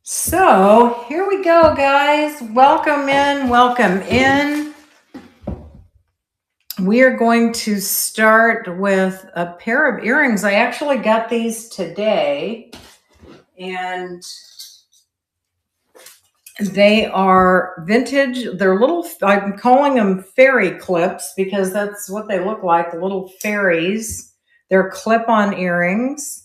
So here we go, guys. Welcome in, welcome in. We are going to start with a pair of earrings. I actually got these today, and they are vintage. They're little, I'm calling them fairy clips because that's what they look like, little fairies. They're clip-on earrings.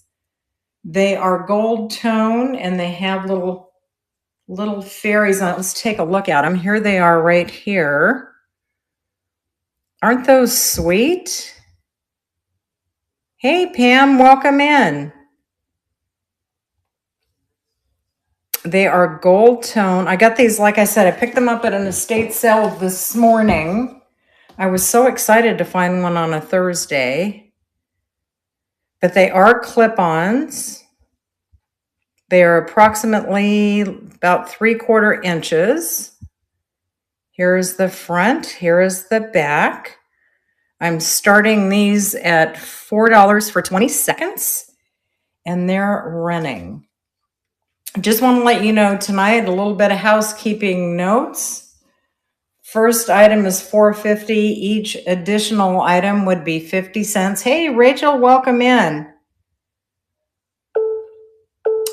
They are gold tone, and they have little fairies on it. Let's take a look at them. Here they are right here. Aren't those sweet? Hey, Pam, welcome in. They are gold tone. I got these, like I said, I picked them up at an estate sale this morning. I was so excited to find one on a Thursday. But they are clip-ons. They are approximately about 3/4 inches. Here's the front. Here is the back. I'm starting these at $4 for 20 seconds, and they're running. Just want to let you know tonight, a little bit of housekeeping notes. First item is $4.50. Each additional item would be 50 cents. Hey, Rachel, welcome in.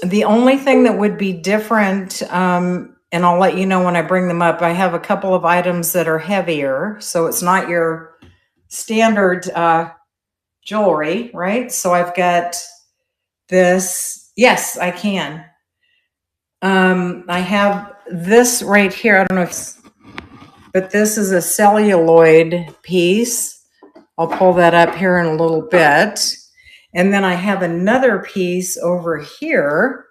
The only thing that would be different, and I'll let you know when I bring them up, I have a couple of items that are heavier, so it's not your standard jewelry, right? So I've got this. Yes, I can. I have this right here. I don't know if, but this is a celluloid piece. I'll pull that up here in a little bit. And then I have another piece over here,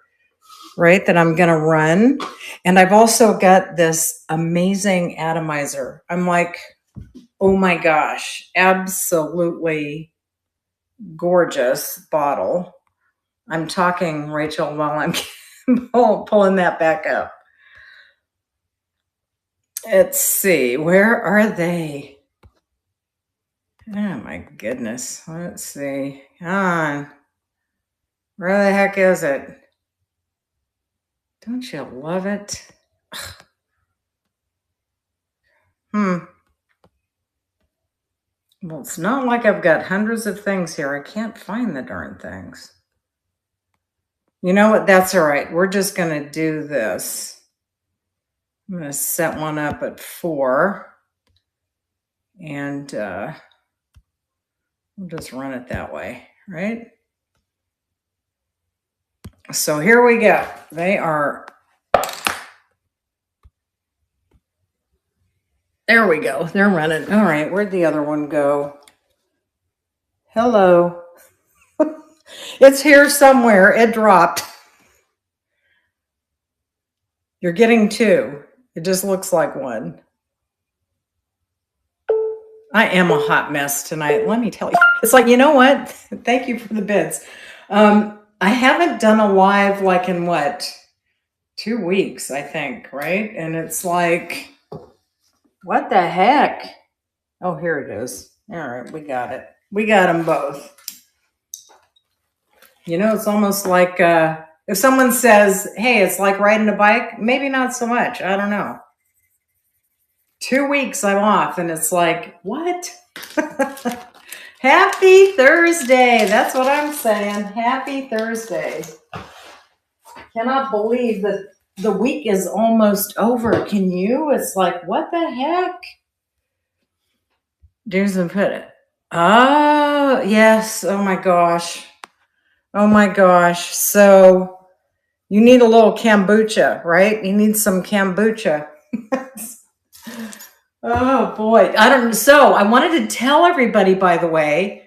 right, that I'm going to run. And I've also got this amazing atomizer. I'm like, oh my gosh, absolutely gorgeous bottle. I'm talking, Rachel, while I'm pulling that back up. Let's see, where are they? Oh my goodness. Let's see. Come on. Where the heck is it? Don't you love it? Well, it's not like I've got hundreds of things here. I can't find the darn things. You know what? That's all right. We're just going to do this. I'm going to set one up at 4. And we'll just run it that way, right? So here we go. They are, there we go. They're running. All right, where'd the other one go? Hello. It's here somewhere. It dropped. You're getting 2. It just looks like 1. I am a hot mess tonight. Let me tell you. It's like, you know what? Thank you for the bids. I haven't done a live like in what? 2 weeks, I think, right? And it's like, what the heck? Oh, here it is. All right, we got it. We got them both. You know, it's almost like if someone says, hey, it's like riding a bike, maybe not so much. I don't know. 2 weeks I'm off, and it's like, what? Happy Thursday. That's what I'm saying. Happy Thursday. Cannot believe that the week is almost over. Can you? It's like, what the heck? Do's and put it. Oh, yes. Oh my gosh. Oh my gosh. So you need a little kombucha, right? You need some kombucha. Oh boy. So I wanted to tell everybody, by the way,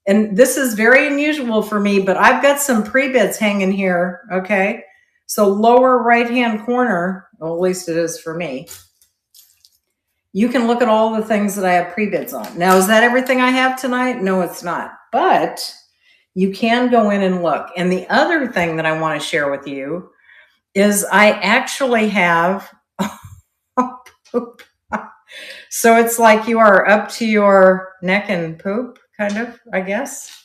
and this is very unusual for me, but I've got some pre-bids hanging here. Okay. So lower right-hand corner, well, at least it is for me. You can look at all the things that I have pre-bids on. Now, is that everything I have tonight? No, it's not. But you can go in and look. And the other thing that I want to share with you is I actually have poop. So it's like you are up to your neck in poop, kind of, I guess.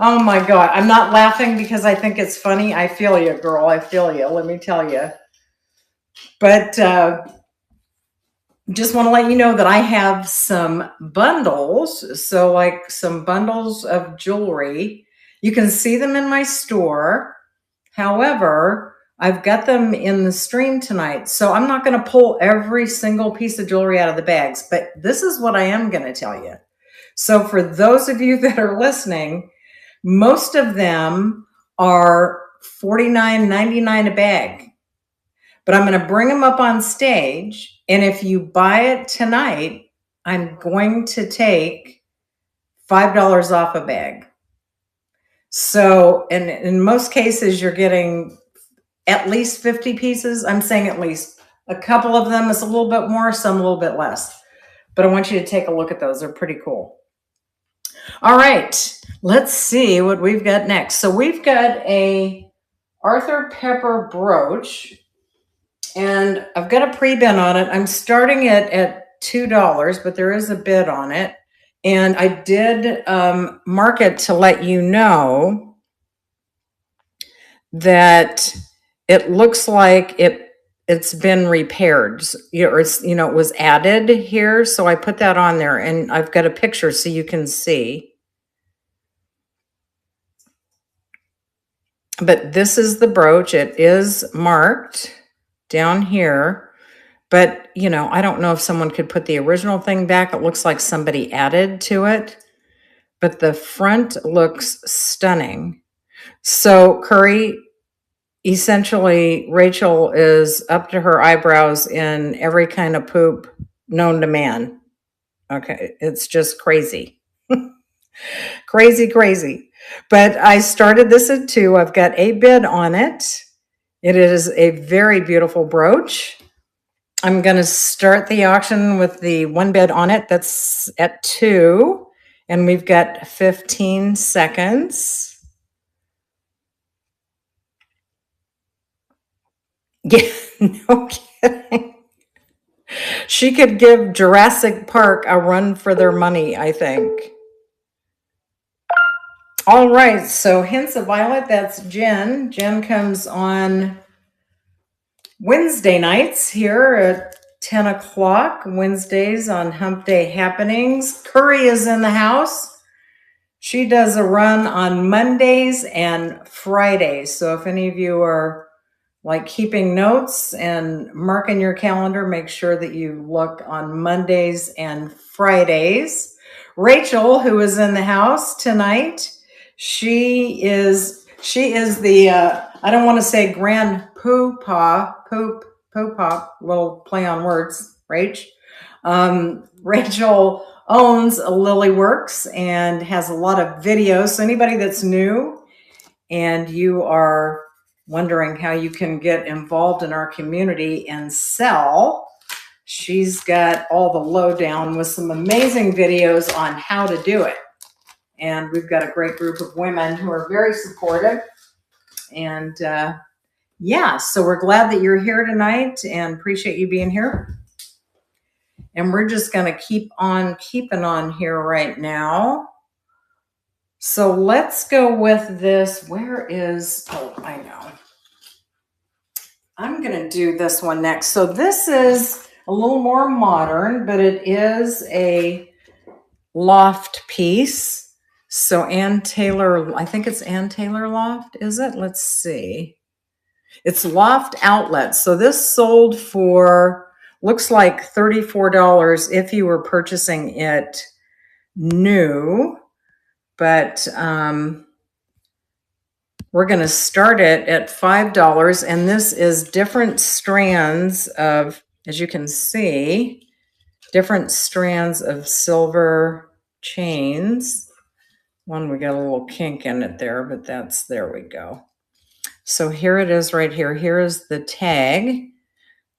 Oh my God. I'm not laughing because I think it's funny. I feel you, girl. I feel you. Let me tell you. But just want to let you know that I have some bundles. So, like some bundles of jewelry. You can see them in my store. However, I've got them in the stream tonight. So, I'm not going to pull every single piece of jewelry out of the bags, but this is what I am going to tell you. So, for those of you that are listening, most of them are $49.99 a bag. But I'm going to bring them up on stage. And if you buy it tonight, I'm going to take $5 off a bag. So, and in most cases, you're getting at least 50 pieces. I'm saying at least. A couple of them is a little bit more, some a little bit less. But I want you to take a look at those. They're pretty cool. All right, let's see what we've got next. So we've got a Arthur Pepper brooch. And I've got a pre-bid on it. I'm starting it at $2, but there is a bid on it. And I did mark it to let you know that it looks like it's been repaired. Or it's, it was added here. So I put that on there, and I've got a picture so you can see. But this is the brooch. It is marked down here. But, I don't know if someone could put the original thing back. It looks like somebody added to it. But the front looks stunning. So, Curry, essentially, Rachel is up to her eyebrows in every kind of poop known to man. Okay, it's just crazy. Crazy, crazy. But I started this at $2. I've got a bid on it. It is a very beautiful brooch. I'm going to start the auction with the one bid on it. That's at $2. And we've got 15 seconds. Yeah, no kidding. She could give Jurassic Park a run for their money, I think. All right, so Hints of Violet, that's Jen. Jen comes on Wednesday nights here at 10 o'clock, Wednesdays on Hump Day Happenings. Curry is in the house. She does a run on Mondays and Fridays. So if any of you are like keeping notes and marking your calendar, make sure that you look on Mondays and Fridays. Rachel, who is in the house tonight, she is the, I don't want to say grand poop-pop, little play on words, Rach. Rachel owns a Lily Works and has a lot of videos. So anybody that's new and you are wondering how you can get involved in our community and sell, she's got all the lowdown with some amazing videos on how to do it. And we've got a great group of women who are very supportive. And yeah, so we're glad that you're here tonight and appreciate you being here. And we're just going to keep on keeping on here right now. So let's go with this. Where is, oh, I know. I'm going to do this one next. So this is a little more modern, but it is a loft piece. So Ann Taylor, I think it's Ann Taylor Loft, is it? Let's see. It's Loft Outlet. So this sold for, looks like $34 if you were purchasing it new. But we're going to start it at $5. And this is different strands of, as you can see, different strands of silver chains. One, we got a little kink in it there, but there we go. So here it is right here. Here is the tag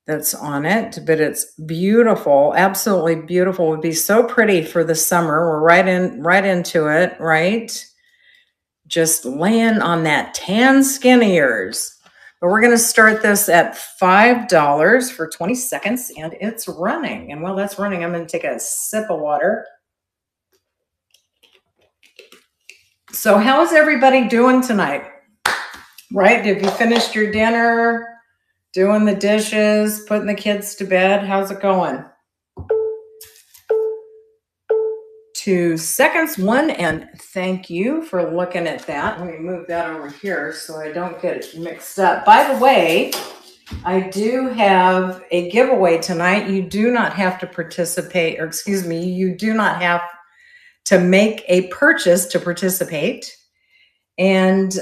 that's on it, but it's beautiful, absolutely beautiful. It would be so pretty for the summer. We're right into it, right? Just laying on that tan skin of yours. But we're going to start this at $5 for 20 seconds, and it's running. And while that's running, I'm going to take a sip of water. So how's everybody doing tonight? Right? Have you finished your dinner? Doing the dishes, putting the kids to bed? How's it going? 2 seconds, one, and thank you for looking at that. Let me move that over here so I don't get it mixed up. By the way, I do have a giveaway tonight. You do not have to participate, or excuse me, you do not have to make a purchase to participate. And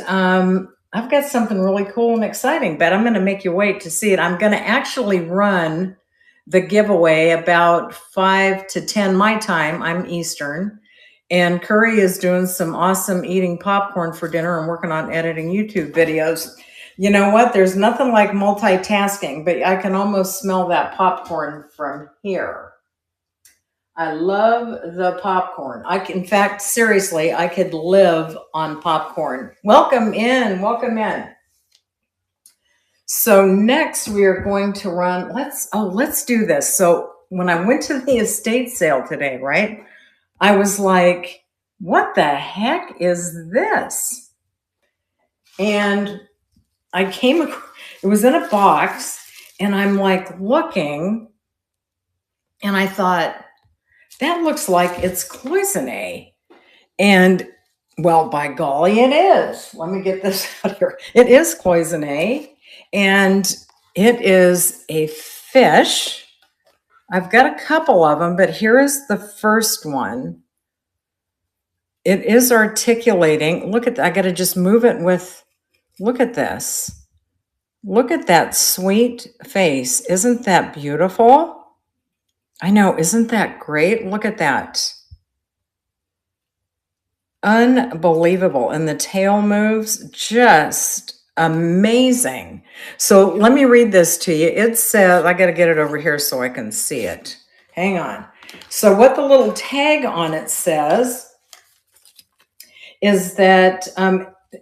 I've got something really cool and exciting, but I'm going to make you wait to see it. I'm going to actually run the giveaway about 5 to 10 my time. I'm Eastern. And Curry is doing some awesome eating popcorn for dinner and working on editing YouTube videos. You know what? There's nothing like multitasking, but I can almost smell that popcorn from here. I love the popcorn. In fact, seriously, I could live on popcorn. Welcome in, welcome in. So next we are going to run, let's do this. So when I went to the estate sale today, right, I was like, what the heck is this? And it was in a box, and I'm like looking, and I thought, that looks like it's cloisonne. And well, by golly, it is. Let me get this out here. It is cloisonne, and it is a fish. I've got a couple of them, but here is the first one. It is articulating. Look at that. I got to just move it with, look at this. Look at that sweet face. Isn't that beautiful? I know. Isn't that great? Look at that. Unbelievable. And the tail moves, just amazing. So let me read this to you. It says, I got to get it over here so I can see it. Hang on. So what the little tag on it says is that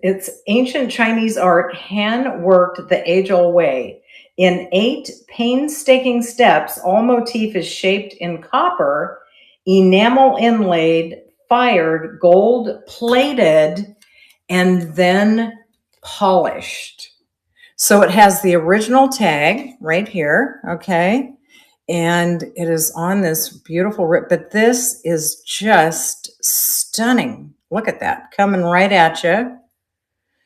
it's ancient Chinese art, hand-worked the age-old way. In 8 painstaking steps, all motif is shaped in copper, enamel inlaid, fired, gold plated, and then polished. So it has the original tag right here, okay? And it is on this beautiful rip, but this is just stunning. Look at that, coming right at you.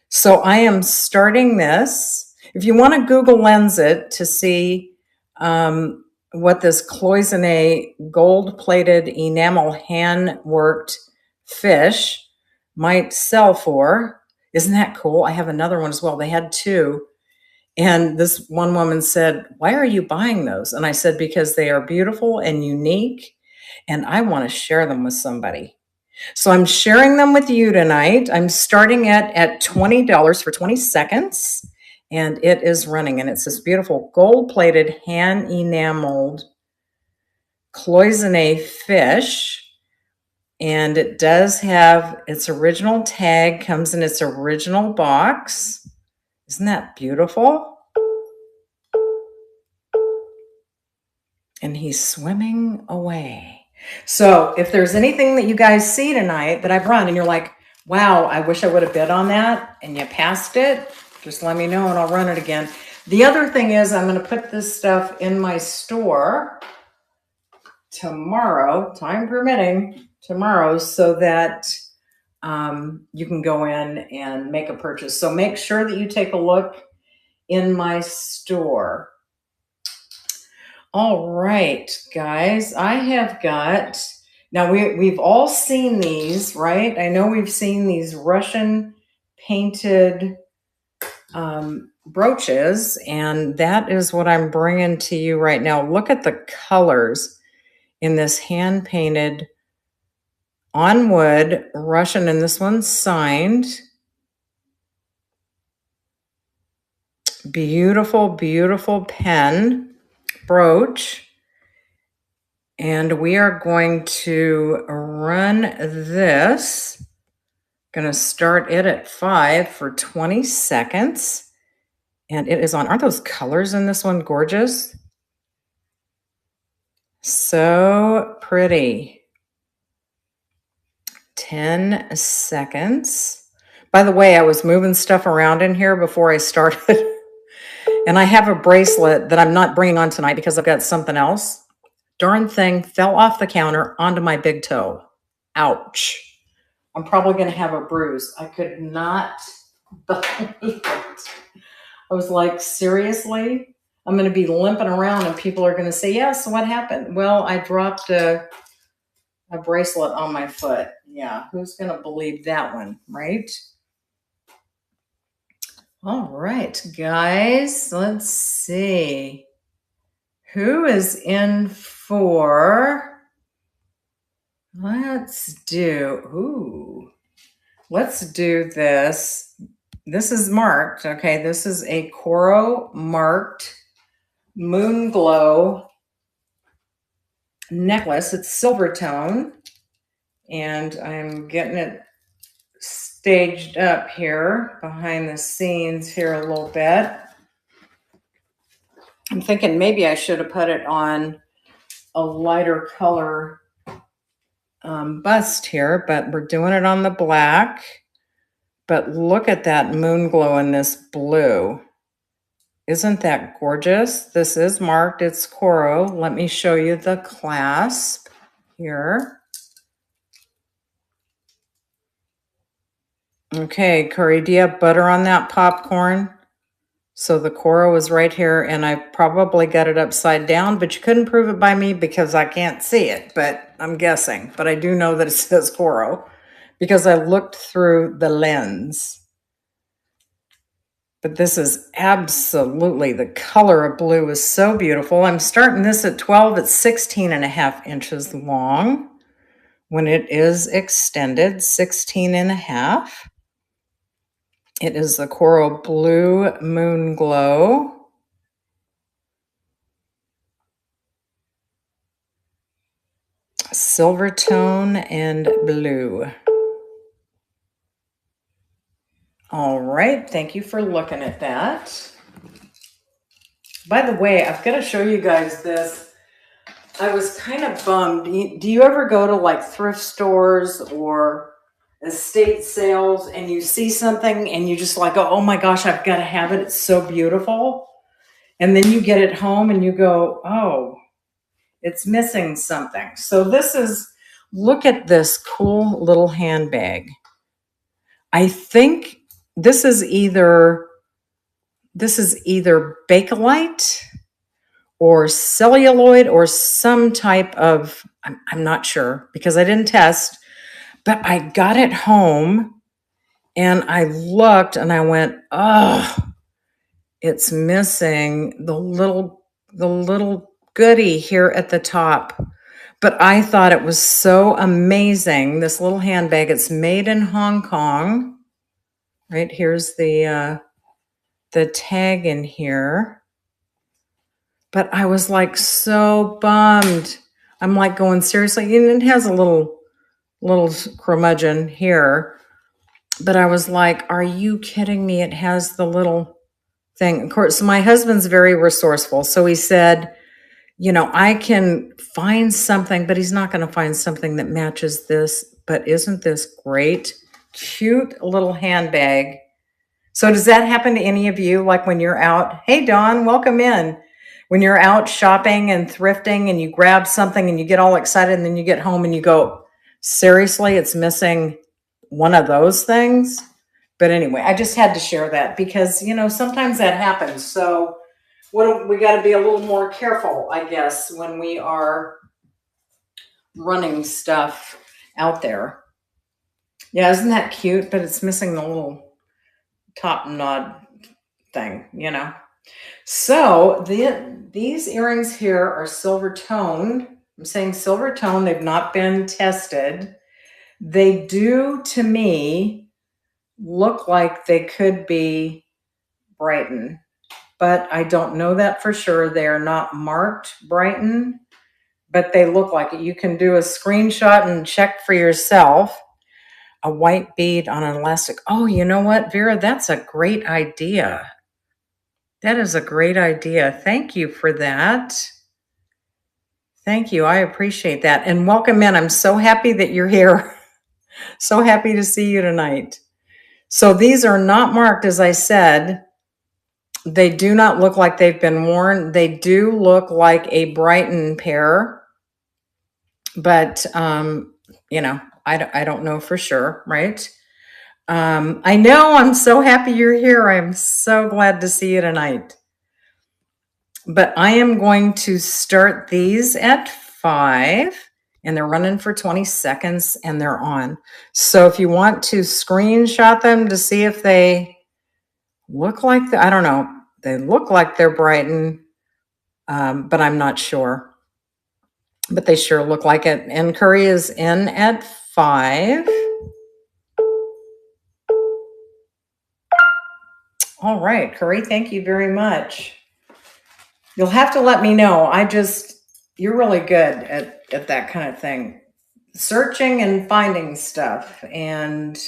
So I am starting this. If you want to Google Lens it to see what this cloisonne gold-plated enamel hand-worked fish might sell for. Isn't that cool? I have another one as well. They had 2. And this one woman said, why are you buying those? And I said, because they are beautiful and unique, and I want to share them with somebody. So I'm sharing them with you tonight. I'm starting at $20 for 20 seconds. And it is running, and it's this beautiful gold-plated, hand-enameled cloisonne fish. And it does have its original tag, comes in its original box. Isn't that beautiful? And he's swimming away. So if there's anything that you guys see tonight that I've run and you're like, wow, I wish I would have bid on that, and you passed it, just let me know and I'll run it again. The other thing is I'm going to put this stuff in my store tomorrow, time permitting, tomorrow, so that you can go in and make a purchase. So make sure that you take a look in my store. All right, guys, I have got, now we've all seen these, right? I know we've seen these Russian painted brooches, and that is what I'm bringing to you right now. Look at the colors in this hand painted on wood Russian, and this one's signed. Beautiful, beautiful pen brooch. And we are going to run this. Going to start it at 5 for 20 seconds. And it is on. Aren't those colors in this one gorgeous? So pretty. 10 seconds. By the way, I was moving stuff around in here before I started. And I have a bracelet that I'm not bringing on tonight because I've got something else. Darn thing fell off the counter onto my big toe. Ouch. I'm probably going to have a bruise. I could not believe it. I was like, seriously? I'm going to be limping around and people are going to say, yeah, so what happened? Well, I dropped a bracelet on my foot. Yeah, who's going to believe that one, right? All right, guys, let's see. Who is in for, let's do this. This is marked, okay? This is a Coro marked Moon Glow necklace. It's silver tone, and I'm getting it staged up here behind the scenes here a little bit. I'm thinking maybe I should have put it on a lighter color bust here, but we're doing it on the black. But look at that moon glow in this blue. Isn't that gorgeous? This is marked, it's Coro. Let me show you the clasp here. Okay, Curry, do you have butter on that popcorn? So the Coro is right here, and I probably got it upside down, but you couldn't prove it by me because I can't see it, but I'm guessing. But I do know that it says Coro because I looked through the lens. But this is absolutely, the color of blue is so beautiful. I'm starting this at 12. It's 16.5 inches long. When it is extended, 16.5. It is the Coro Blue Moon Glow. Silver tone and blue. All right, thank you for looking at that. By the way, I've got to show you guys this. I was kind of bummed. Do you ever go to like thrift stores or estate sales and you see something and you just like, oh my gosh, I've got to have it. It's so beautiful. And then you get it home and you go, oh, it's missing something. So this is, look at this cool little handbag. I think this is either Bakelite or celluloid or some type of, I'm not sure because I didn't test, but I got it home and I looked and I went, oh, it's missing the little goodie here at the top. But I thought it was so amazing. This little handbag, it's made in Hong Kong. Right, here's the tag in here. But I was like so bummed. I'm like going, seriously? And it has a little curmudgeon here. But I was like, are you kidding me? It has the little thing. Of course, my husband's very resourceful. So he said, you know, I can find something, but he's not going to find something that matches this. But isn't this great? Cute little handbag. So does that happen to any of you? Like when you're out, hey, Dawn, welcome in. When you're out shopping and thrifting and you grab something and you get all excited and then you get home and you go, seriously, it's missing one of those things. But anyway, I just had to share that because, you know, sometimes that happens. So we got to be a little more careful, I guess, when we are running stuff out there. Yeah, isn't that cute? But it's missing the little top knot thing, you know. So these earrings here are silver toned. I'm saying silver tone. They've not been tested. They do, to me, look like they could be Brighton, but I don't know that for sure. They are not marked Brighton, but they look like it. You can do a screenshot and check for yourself. A white bead on an elastic. Oh, you know what, Vera? That's a great idea. That is a great idea. Thank you for that. Thank you. I appreciate that. And welcome in. I'm so happy that you're here. So happy to see you tonight. So these are not marked, as I said. They do not look like they've been worn. They do look like a Brighton pair, but I don't know for sure, right? I know. I'm so happy you're here. I'm so glad to see you tonight. But I am going to start these at 5, and they're running for 20 seconds, and they're on. So if you want to screenshot them to see if they look like I don't know, they look like they're Brighton, but I'm not sure. But they sure look like it. And Curry is in at 5. All right, Curry, thank you very much. You'll have to let me know. You're really good at that kind of thing. Searching and finding stuff. And,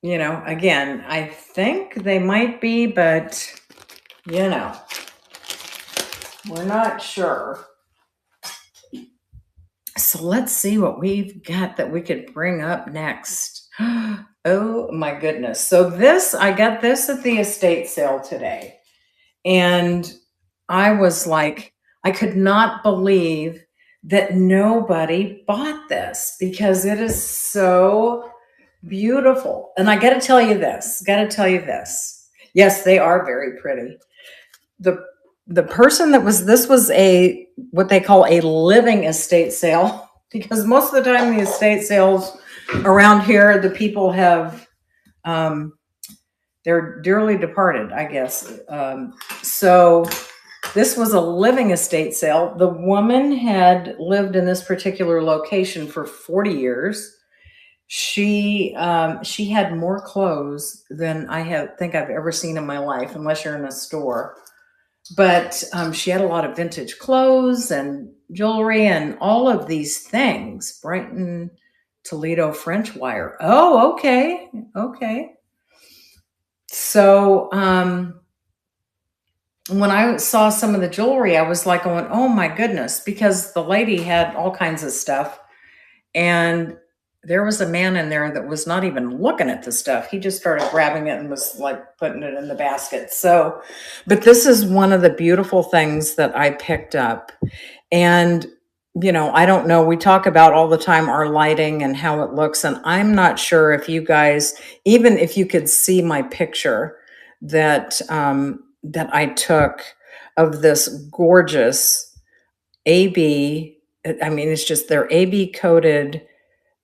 again, I think they might be, but, we're not sure. So let's see what we've got that we could bring up next. Oh my goodness. So I got this at the estate sale today. And I was like, I could not believe that nobody bought this because it is so beautiful. And I got to tell you this. Yes, they are very pretty. The person this was what they call a living estate sale, because most of the time the estate sales around here, the people have they're dearly departed, I guess. So this was a living estate sale. The woman had lived in this particular location for 40 years. She had more clothes than think I've ever seen in my life, unless you're in a store. But she had a lot of vintage clothes and jewelry and all of these things. Brighton, Toledo, French wire. Oh, okay. So when I saw some of the jewelry, I was like going, oh my goodness, because the lady had all kinds of stuff. And there was a man in there that was not even looking at the stuff. He just started grabbing it and was like putting it in the basket. So, but this is one of the beautiful things that I picked up. And, I don't know. We talk about all the time our lighting and how it looks. And I'm not sure if you guys, even if you could see my picture that I took of this gorgeous AB. I mean, it's just they're AB coated,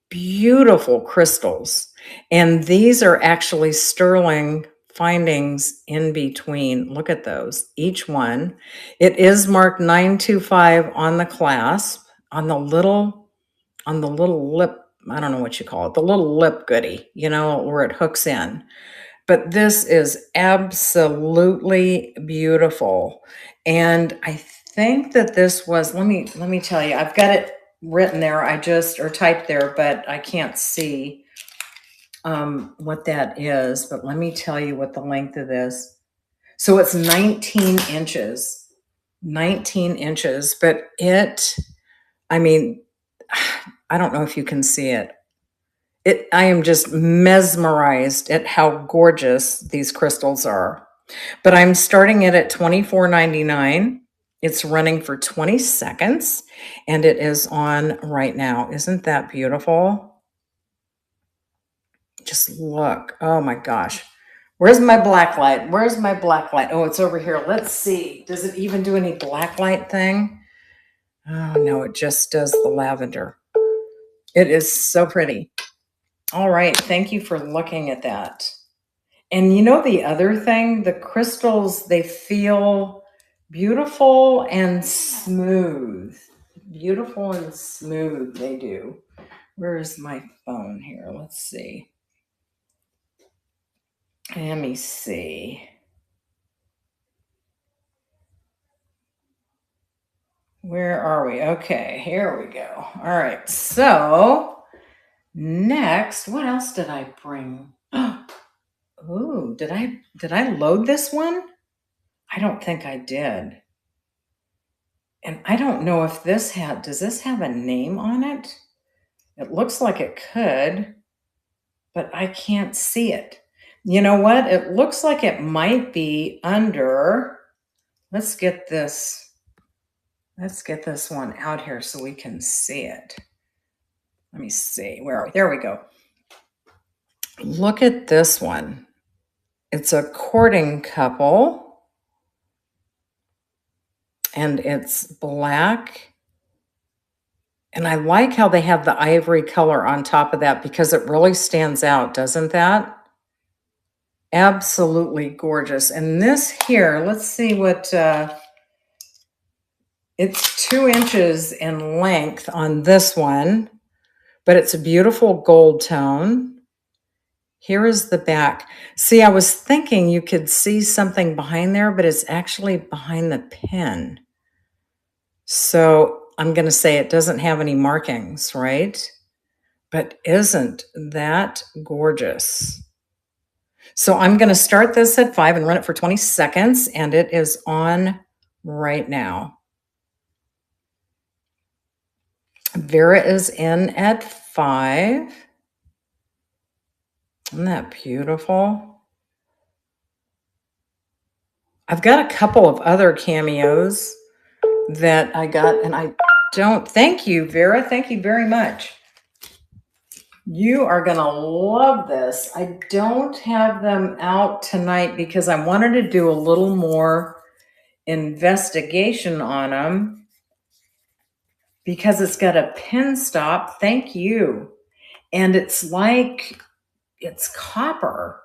beautiful crystals. And these are actually sterling findings in between. Look at those, each one. It is marked 925 on the clasp, on the little lip. I don't know what you call it, the little lip goodie, where it hooks in. But this is absolutely beautiful. And I think that this was, let me tell you, I've got it written there. Or typed there, but I can't see what that is. But let me tell you what the length of this. So it's 19 inches, but I don't know if you can see it. I am just mesmerized at how gorgeous these crystals are. But I'm starting it at $24.99. It's running for 20 seconds, and it is on right now. Isn't that beautiful? Just look. Oh my gosh. Where's my black light? Oh, it's over here. Let's see. Does it even do any black light thing? Oh, no, it just does the lavender. It is so pretty. All right. Thank you for looking at that. And the other thing, the crystals, they feel beautiful and smooth. Beautiful and smooth, they do. Where is my phone here? Let's see. Let me see. Where are we? Okay, here we go. All right. So next, what else did I bring? Oh, did I load this one? I don't think I did. And I don't know if does this have a name on it? It looks like it could, but I can't see it. You know what? It looks like it might be under. Let's get this. Let's get this one out here so we can see it. Let me see. Where are we? There we go. Look at this one. It's a courting couple, and it's black. And I like how they have the ivory color on top of that because it really stands out, doesn't that? Absolutely gorgeous. And this here, let's see what, it's 2 inches in length on this one, but it's a beautiful gold tone. Here is the back. See, I was thinking you could see something behind there, but it's actually behind the pin. So I'm going to say it doesn't have any markings, right? But isn't that gorgeous? So I'm going to start this at 5 and run it for 20 seconds, and it is on right now. Vera is in at 5. Isn't that beautiful? I've got a couple of other cameos that I got, and I don't. Thank you, Vera. Thank you very much. You are going to love this. I don't have them out tonight because I wanted to do a little more investigation on them because it's got a pin stop. Thank you. And it's like, it's copper.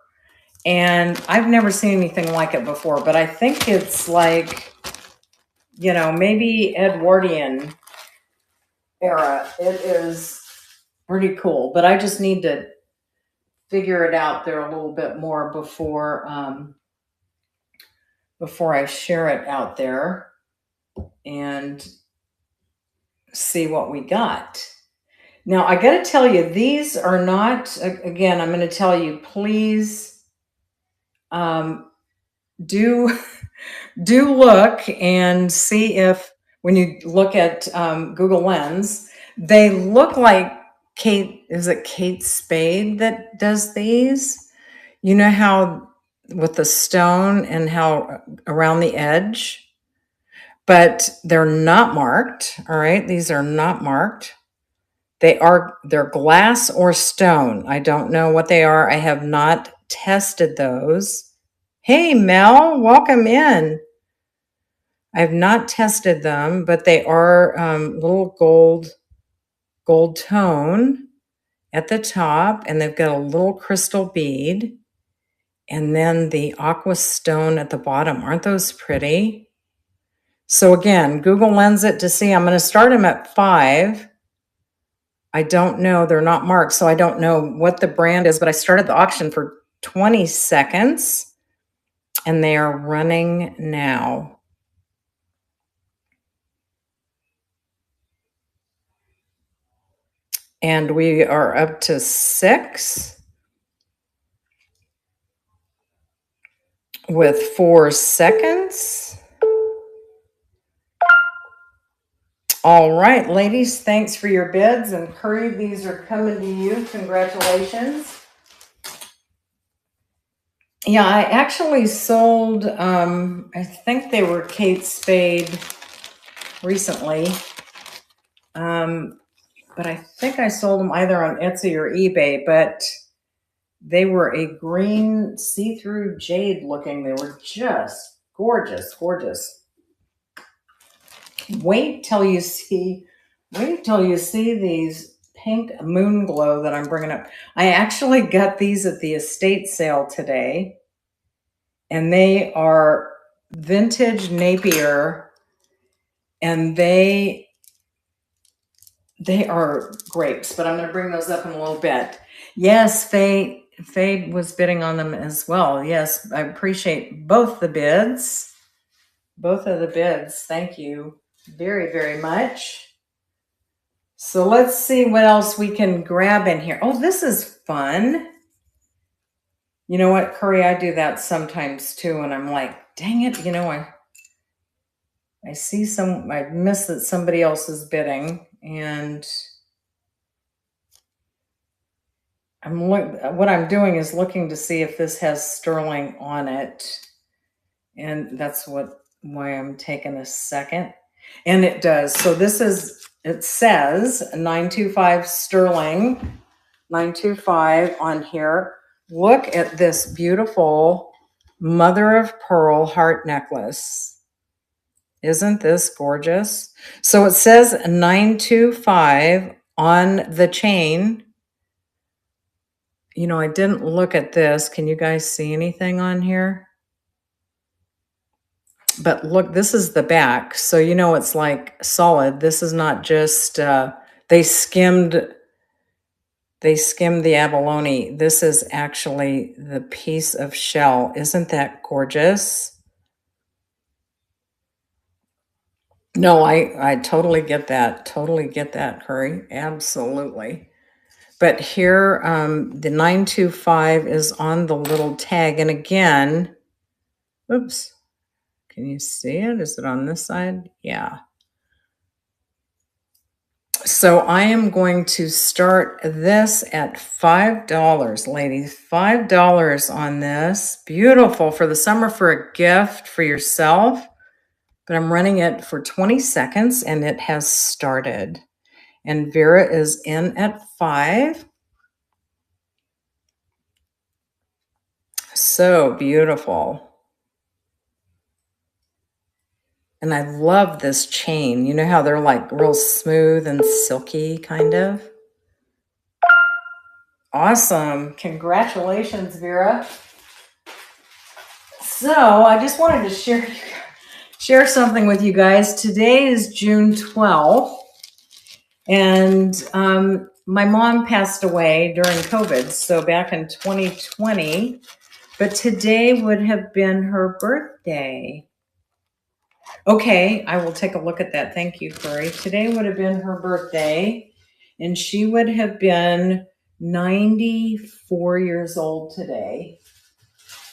And I've never seen anything like it before, but I think it's like, you know, maybe Edwardian era. It is pretty cool, but I just need to figure it out there a little bit more before I share it out there and see what we got. Now, I got to tell you, these are not, again, I'm going to tell you, please do look and see if, when you look at Google Lens, they look like Kate, is it Kate Spade that does these? You know how with the stone and how around the edge, but they're not marked. All right. These are not marked. They're glass or stone. I don't know what they are. I have not tested those. Hey, Mel, welcome in. I have not tested them, but they are little gold tone at the top, and they've got a little crystal bead, and then the aqua stone at the bottom. Aren't those pretty? So again, Google Lens it to see. I'm going to start them at 5. I don't know. They're not marked, so I don't know what the brand is, but I started the auction for 20 seconds, and they are running now. And we are up to 6 with 4 seconds. All right, ladies, thanks for your bids. And Curry, these are coming to you. Congratulations. Yeah, I actually sold, I think they were Kate Spade recently. But I think I sold them either on Etsy or eBay, but they were a green see-through jade looking. They were just gorgeous, gorgeous. Wait till you see these pink moon glow that I'm bringing up. I actually got these at the estate sale today, and they are vintage Napier, and they are grapes, but I'm going to bring those up in a little bit. Yes, Faye was bidding on them as well. Yes, I appreciate both the bids. Both of the bids. Thank you very, very much. So let's see what else we can grab in here. Oh, this is fun. You know what, Curry? I do that sometimes too, and I'm like, dang it, you know, I see I miss that somebody else is bidding, and what I'm doing is looking to see if this has sterling on it. And that's why I'm taking a second. And it does. So it says 925 sterling, 925 on here. Look at this beautiful mother of pearl heart necklace. Isn't this gorgeous? So it says 925 on the chain. You know, I didn't look at this. Can you guys see anything on here? But look, this is the back. So, you know, it's like solid. This is not just, they skimmed the abalone. This is actually the piece of shell. Isn't that gorgeous? No, I totally get that. Totally get that, Curry. Absolutely. But here, the 925 is on the little tag. And again, oops, can you see it? Is it on this side? Yeah. So I am going to start this at $5, ladies. $5 on this. Beautiful for the summer, for a gift for yourself. But I'm running it for 20 seconds and it has started. And Vera is in at 5. So beautiful. And I love this chain. You know how they're like real smooth and silky, kind of? Awesome. Congratulations, Vera. So I just wanted to share something with you guys. Today is June 12th, and my mom passed away during COVID, so back in 2020, but today would have been her birthday. Okay, I will take a look at that. Thank you, Curry. Today would have been her birthday, and she would have been 94 years old today.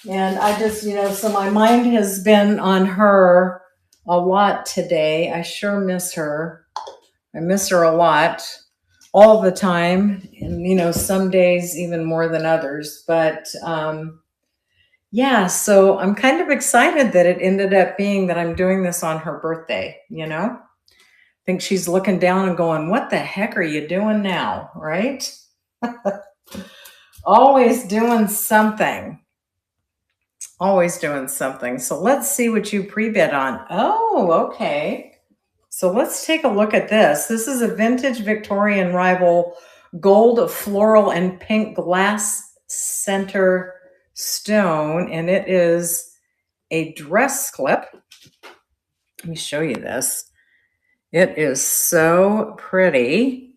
And I just, so my mind has been on her a lot today. I sure miss her. I miss her a lot all the time. And, some days even more than others. But yeah, so I'm kind of excited that it ended up being that I'm doing this on her birthday, I think she's looking down and going, what the heck are you doing now? Right? Always doing something. Always doing something. So let's see what you pre-bid on. Oh, okay. So let's take a look at this. This is a vintage Victorian rival gold floral and pink glass center stone, and it is a dress clip. Let me show you this. It is so pretty,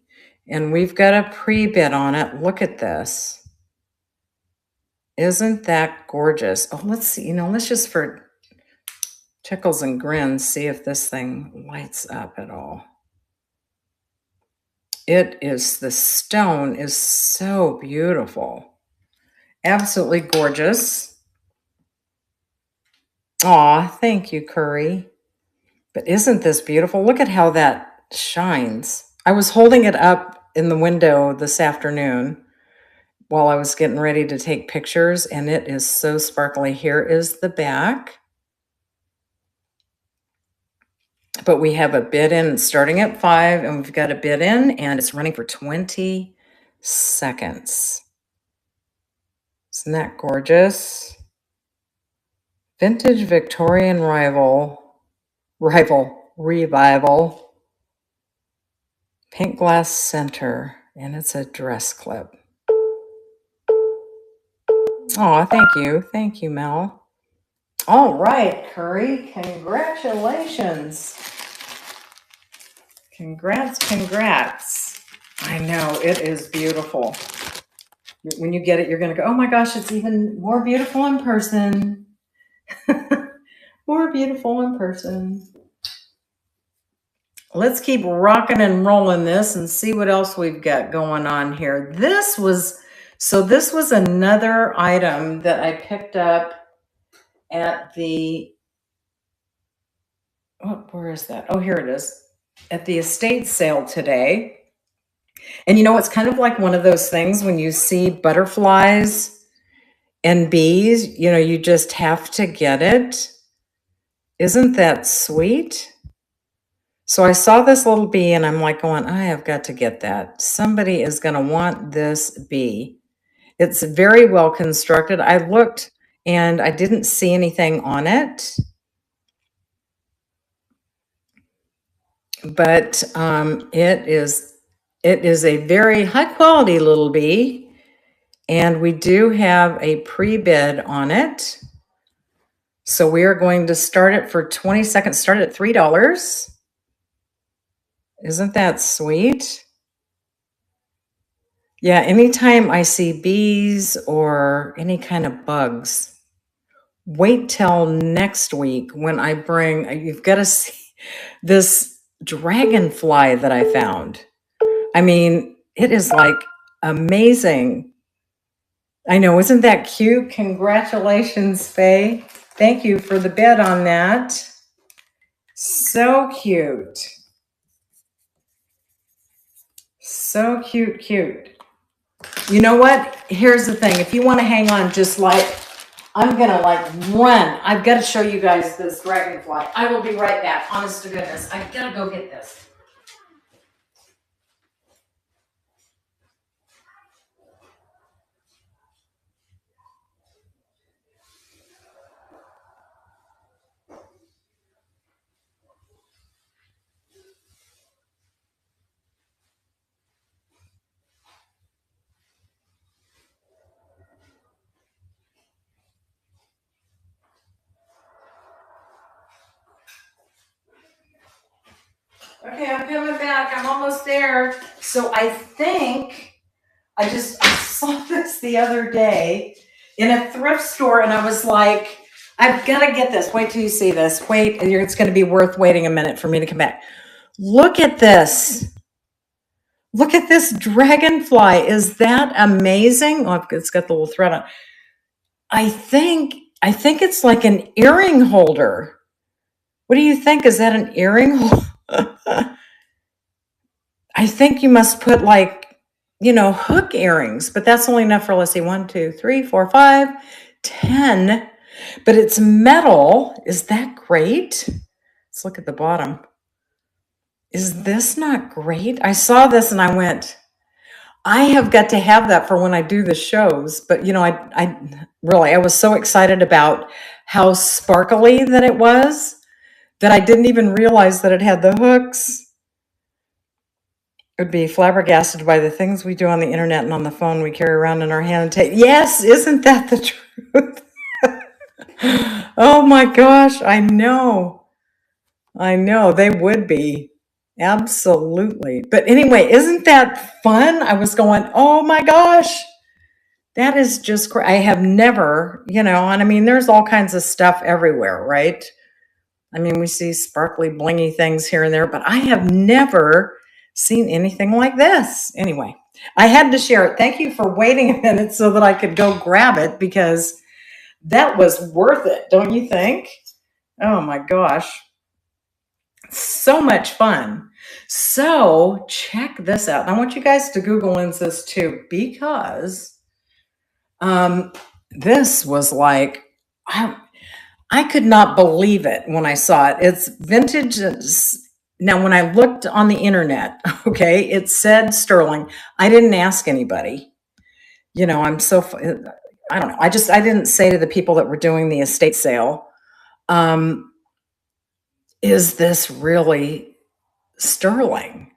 and we've got a pre-bid on it. Look at this. Isn't that gorgeous? Oh, let's see. Let's just for tickles and grins see if this thing lights up at all. The stone is so beautiful. Absolutely gorgeous. Aw, thank you, Curry. But isn't this beautiful? Look at how that shines. I was holding it up in the window this afternoon while I was getting ready to take pictures, and it is so sparkly. Here is the back. But we have a bid in starting at 5, and we've got a bid in, and it's running for 20 seconds. Isn't that gorgeous? Vintage Victorian revival. Pink glass center, and it's a dress clip. Oh, thank you. Thank you, Mel. All right, Curry. Congratulations. Congrats. I know, it is beautiful. When you get it, you're going to go, oh my gosh, it's even more beautiful in person. More beautiful in person. Let's keep rocking and rolling this and see what else we've got going on here. This was another item that I picked up at the, where is that? Oh, here it is. At the estate sale today. And it's kind of like one of those things when you see butterflies and bees, you just have to get it. Isn't that sweet? So I saw this little bee and I'm like going, I have got to get that. Somebody is going to want this bee. It's very well constructed. I looked and I didn't see anything on it, but it is a very high quality little bee, and we do have a pre-bid on it. So we are going to start it for 20 seconds. Start at $3. Isn't that sweet? Yeah, anytime I see bees or any kind of bugs, wait till next week when I bring, you've got to see this dragonfly that I found. I mean, it is like amazing. I know, isn't that cute? Congratulations, Faye. Thank you for the bid on that. So cute. So cute, cute. You know what? Here's the thing. If you want to hang on, just like, I'm going to like run. I've got to show you guys this dragonfly. I will be right back. Honest to goodness. I've got to go get this. Okay, I'm coming back. I'm almost there. So I think I saw this the other day in a thrift store and I was like, I've got to get this. Wait till you see this. Wait, it's going to be worth waiting a minute for me to come back. Look at this. Look at this dragonfly. Is that amazing? Oh, it's got the little thread on. I think it's like an earring holder. What do you think? Is that an earring holder? I think you must put like, hook earrings, but that's only enough for, let's see, 1, 2, 3, 4, 5, 10. But it's metal. Is that great? Let's look at the bottom. Is this not great? I saw this and I went, I have got to have that for when I do the shows. But, I was so excited about how sparkly that it was that I didn't even realize that it had the hooks. Would be flabbergasted by the things we do on the internet and on the phone we carry around in our hand and take. Yes, isn't that the truth? Oh my gosh, I know. They would be. Absolutely. But anyway, isn't that fun? I was going, oh my gosh, that is just great. I have never, and I mean, there's all kinds of stuff everywhere, right? I mean, we see sparkly, blingy things here and there, but I have never seen anything like this. Anyway, I had to share it. Thank you for waiting a minute so that I could go grab it because that was worth it, don't you think? Oh my gosh. So much fun. So check this out. I want you guys to Google Lens this too, because this was like, I could not believe it when I saw it. It's vintage. Now, when I looked on the internet, okay, it said sterling. I didn't ask anybody. I don't know. I didn't say to the people that were doing the estate sale, is this really sterling?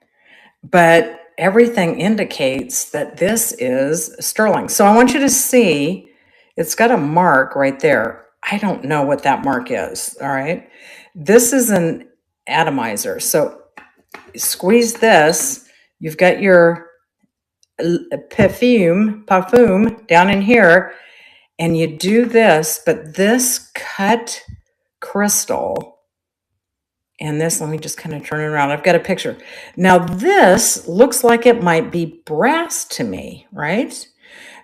But everything indicates that this is sterling. So I want you to see, it's got a mark right there. I don't know what that mark is. All right. This is an atomizer. So squeeze this. You've got your perfume down in here, and you do this, but this cut crystal, and this, let me just kind of turn it around. I've got a picture. Now this looks like it might be brass to me, right?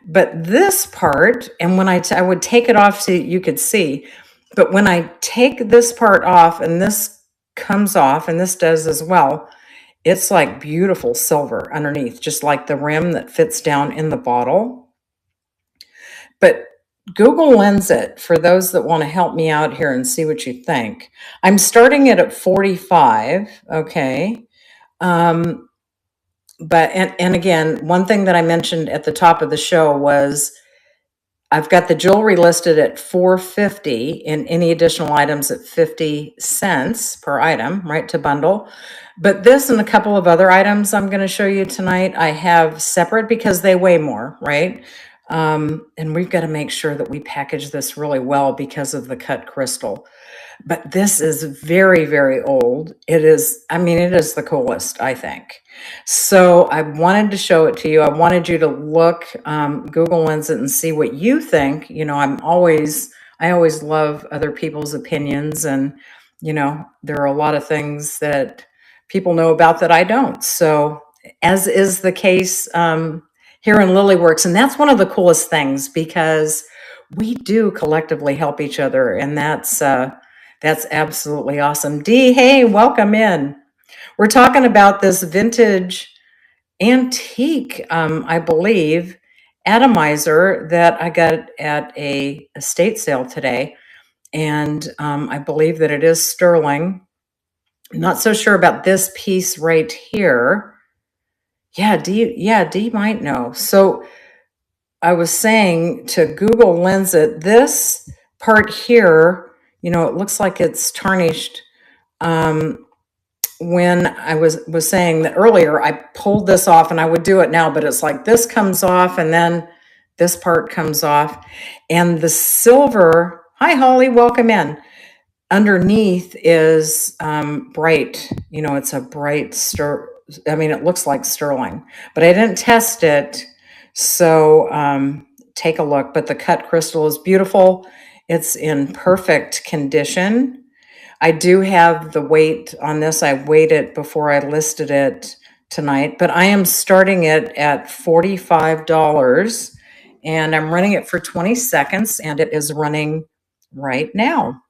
But this part, and when I would take it off so you could see, but when I take this part off and this comes off, and this does as well, It's like beautiful silver underneath, just like the rim that fits down in the bottle. But Google Lens it for those that want to help me out here and see what you think. I'm starting it at 45. Okay. Um, but and again, one thing that I mentioned at the top of the show was I've got the jewelry listed at 450 and any additional items at 50 cents per item, right, to bundle. But this and a couple of other items I'm going to show you tonight, I have separate because they weigh more, right? And we've got to make sure that we package this really well because of the cut crystal. But this is very, very old. It is, I mean, it is the coolest, I think. So I wanted to show it to you. I wanted you to look, Google Lens it and see what you think. You know, I always love other people's opinions. And, you know, there are a lot of things that people know about that I don't. So as is the case here in Lilyworks. And that's one of the coolest things because we do collectively help each other. And that's absolutely awesome. Dee, hey, welcome in. We're talking about this vintage antique, I believe, atomizer that I got at a estate sale today. And I believe that it is sterling. I'm not so sure about this piece right here. Yeah, Dee might know. So I was saying to Google Lens it, this part here, you know, it looks like it's tarnished. When I was saying that earlier, I pulled this off and I would do it now, but it's like this comes off and then this part comes off. And the silver, hi Holly, welcome in. Underneath is bright, you know, it's a bright I mean, it looks like sterling, but I didn't test it. So take a look, but the cut crystal is beautiful. It's in perfect condition. I do have the weight on this. I weighed it before I listed it tonight, but I am starting it at $45 and I'm running it for 20 seconds and it is running right now.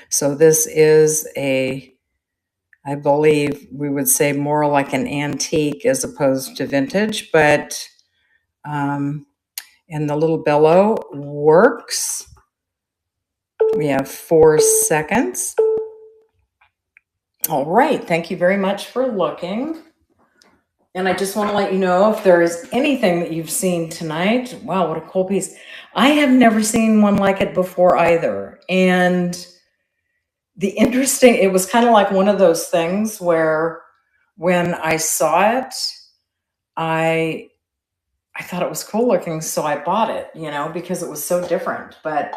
So this is I believe we would say more like an antique as opposed to vintage, but, and the little bellow works. We have 4 seconds. All right. Thank you very much for looking. And I just want to let you know if there is anything that you've seen tonight. Wow, what a cool piece. I have never seen one like it before either. And it was kind of like one of those things where when I saw it, I thought it was cool looking. So I bought it, you know, because it was so different. But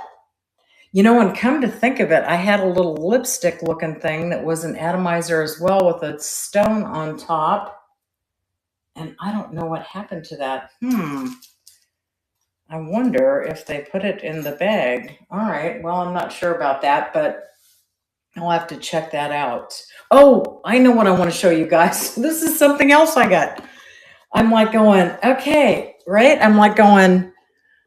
you know, and come to think of it, I had a little lipstick looking thing that was an atomizer as well with a stone on top. And I don't know what happened to that. I wonder if they put it in the bag. All right. Well, I'm not sure about that, but I'll have to check that out. Oh, I know what I want to show you guys. This is something else I got. I'm like going, okay, right? I'm like going,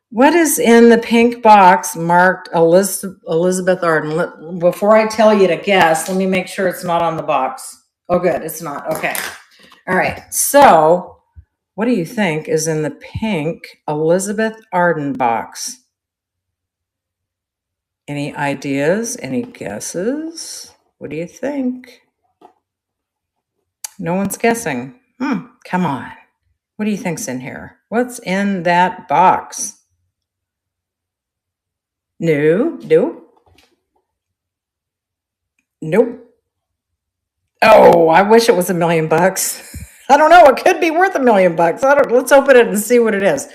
what is in the pink box marked Elizabeth Arden? Before I tell you to guess, let me make sure it's not on the box. Oh, good. It's not. Okay. All right. So what do you think is in the pink Elizabeth Arden box? Any ideas? Any guesses? What do you think? No one's guessing. Come on. What do you think's in here? What's in that box? No. Nope. Oh, I wish it was $1 million. I don't know. It could be worth $1 million. Let's open it and see what it is.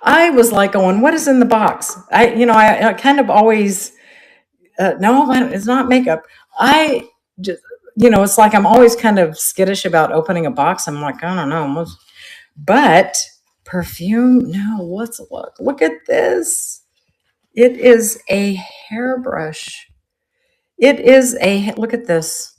I was like going, what is in the box? I kind of always, no, it's not makeup. I just, it's like I'm always kind of skittish about opening a box. I'm like, I don't know. But perfume, no, let's look. Look at this. It is a hairbrush. Look at this.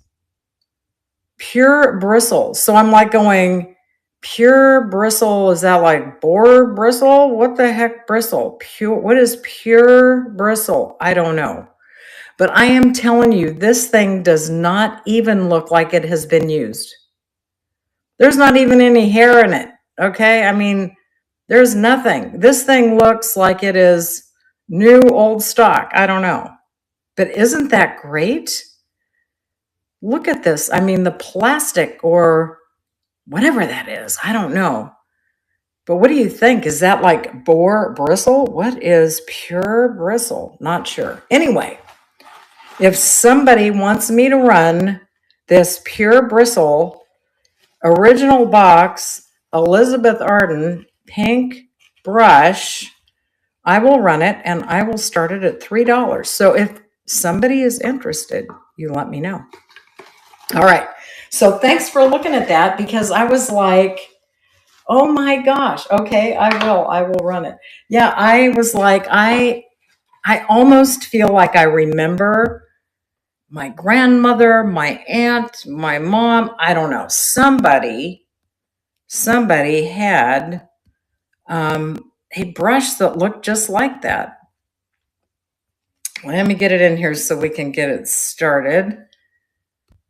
Pure bristle. So I'm like going, pure bristle, is that like boar bristle? What the heck bristle? What is pure bristle? I don't know. But I am telling you, this thing does not even look like it has been used. There's not even any hair in it. Okay. I mean, there's nothing. This thing looks like it is new old stock. I don't know. But isn't that great? Look at this. I mean, the plastic or whatever that is. I don't know. But what do you think? Is that like boar bristle? What is pure bristle? Not sure. Anyway, if somebody wants me to run this pure bristle original box Elizabeth Arden pink brush, I will run it and I will start it at $3. So if somebody is interested, you let me know. All right. So thanks for looking at that, because I was like, oh my gosh. Okay, I will run it. Yeah, I was like, I almost feel like I remember my grandmother, my aunt, my mom, I don't know, somebody had a brush that looked just like that. Let me get it in here so we can get it started.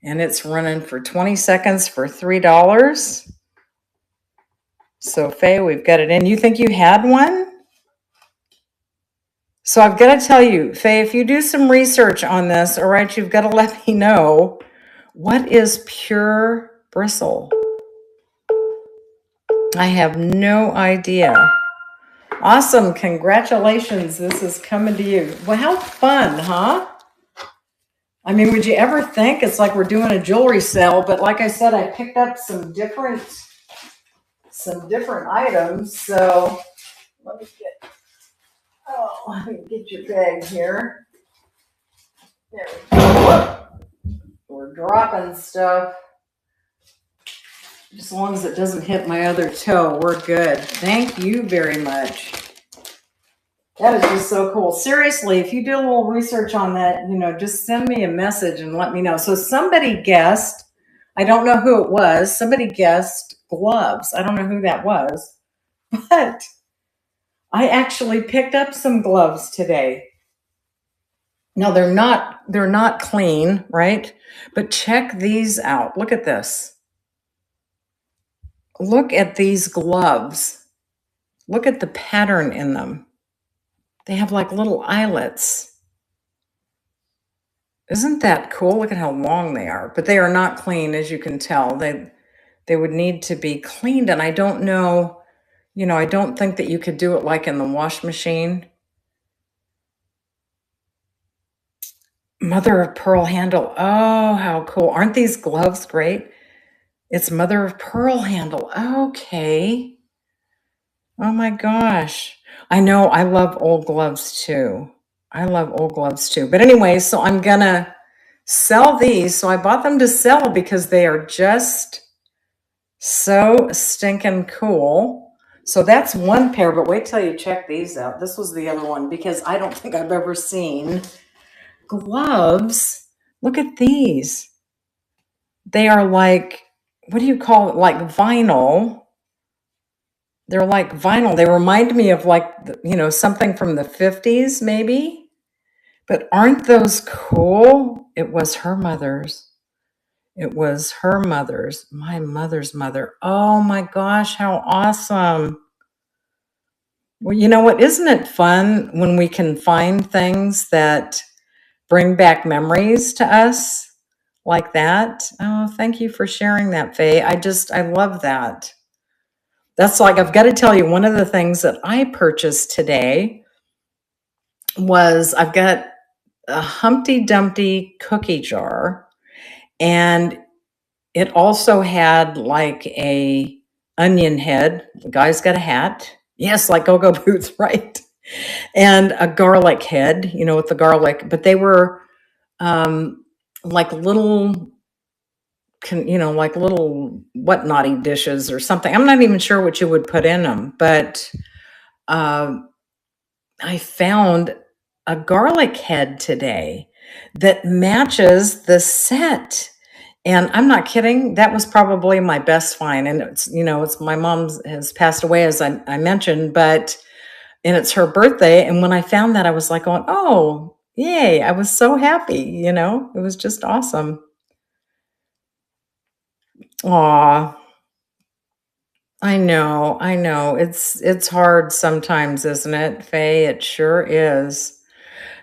And it's running for 20 seconds for $3. So Faye, we've got it in. You think you had one? So I've got to tell you, Faye, if you do some research on this, all right, you've got to let me know, what is pure bristle? I have no idea. Awesome. Congratulations. This is coming to you. Well, how fun, huh? I mean, would you ever think it's like we're doing a jewelry sale? But like I said, I picked up some different items. So let me get your bag here. There we go. We're dropping stuff. As long as it doesn't hit my other toe, we're good. Thank you very much. That is just so cool. Seriously, if you do a little research on that, just send me a message and let me know. So somebody guessed, I don't know who it was, somebody guessed gloves. I don't know who that was, but I actually picked up some gloves today. Now they're not clean, right? But check these out. Look at this. Look at these gloves. Look at the pattern in them. They have like little eyelets. Isn't that cool? Look at how long they are. But they are not clean, as you can tell. They would need to be cleaned. And I don't know, I don't think that you could do it like in the wash machine. Mother of pearl handle. Oh, how cool. Aren't these gloves great? It's mother of pearl handle. Okay. Oh my gosh. I know, I love old gloves too. But anyway, so I'm gonna sell these. So I bought them to sell because they are just so stinking cool. So that's one pair, but wait till you check these out. This was the other one, because I don't think I've ever seen gloves. Look at these. They are like, what do you call it? Like vinyl. They're like vinyl. They remind me of like, something from the 50s maybe. But aren't those cool? It was her mother's. My mother's mother. Oh my gosh, how awesome. Well, you know what? Isn't it fun when we can find things that bring back memories to us like that? Oh, thank you for sharing that, Faye. I love that. That's like, I've got to tell you, one of the things that I purchased today was, I've got a Humpty Dumpty cookie jar, and it also had like a onion head. The guy's got a hat. Yes, like go-go boots, right? And a garlic head, with the garlic, but they were like little, like little whatnot-y dishes or something. I'm not even sure what you would put in them, but I found a garlic head today that matches the set. And I'm not kidding. That was probably my best find. And it's my mom has passed away, as I mentioned, and it's her birthday. And when I found that, I was like going, oh, yay. I was so happy. It was just awesome. Aw. I know, I know. It's hard sometimes, isn't it, Faye? It sure is.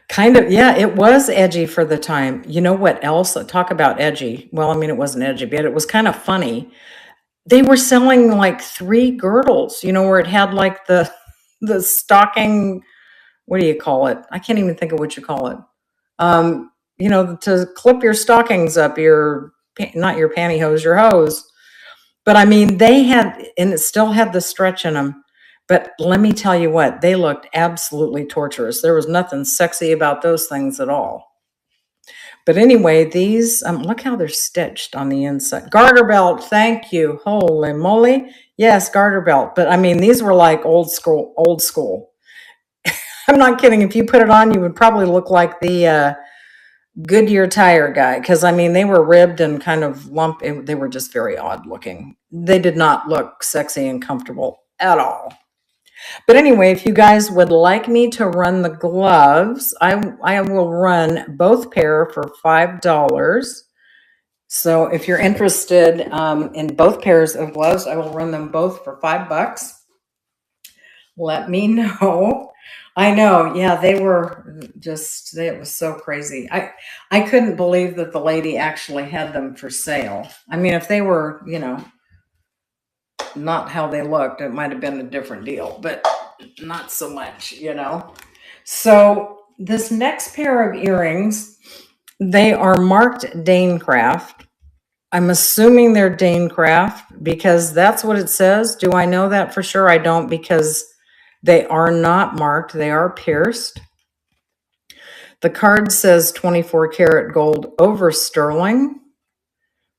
Kind of, yeah, it was edgy for the time. You know what else? Talk about edgy. Well, I mean, it wasn't edgy, but it was kind of funny. They were selling like three girdles, where it had like the the stocking, what do you call it? I can't even think of what you call it. To clip your stockings up, not your pantyhose, your hose. But I mean, they had, and it still had the stretch in them. But let me tell you what, they looked absolutely torturous. There was nothing sexy about those things at all. But anyway, these, look how they're stitched on the inside. Garter belt, thank you. Holy moly. Yes, garter belt. But I mean, these were like old school, old school. I'm not kidding. If you put it on, you would probably look like the Goodyear tire guy. Because I mean, they were ribbed and kind of they were just very odd looking. They did not look sexy and comfortable at all. But anyway, if you guys would like me to run the gloves, I will run both pair for $5. So if you're interested in both pairs of gloves, I will run them both for $5. Let me know. I know. Yeah, they were just, it was so crazy. I couldn't believe that the lady actually had them for sale. I mean, if they were, not how they looked, it might have been a different deal, but not so much. So this next pair of earrings, they are marked Danecraft. I'm assuming they're Danecraft because that's what it says. Do I know that for sure? I don't, because they are not marked. They are pierced. The card says 24 karat gold over sterling.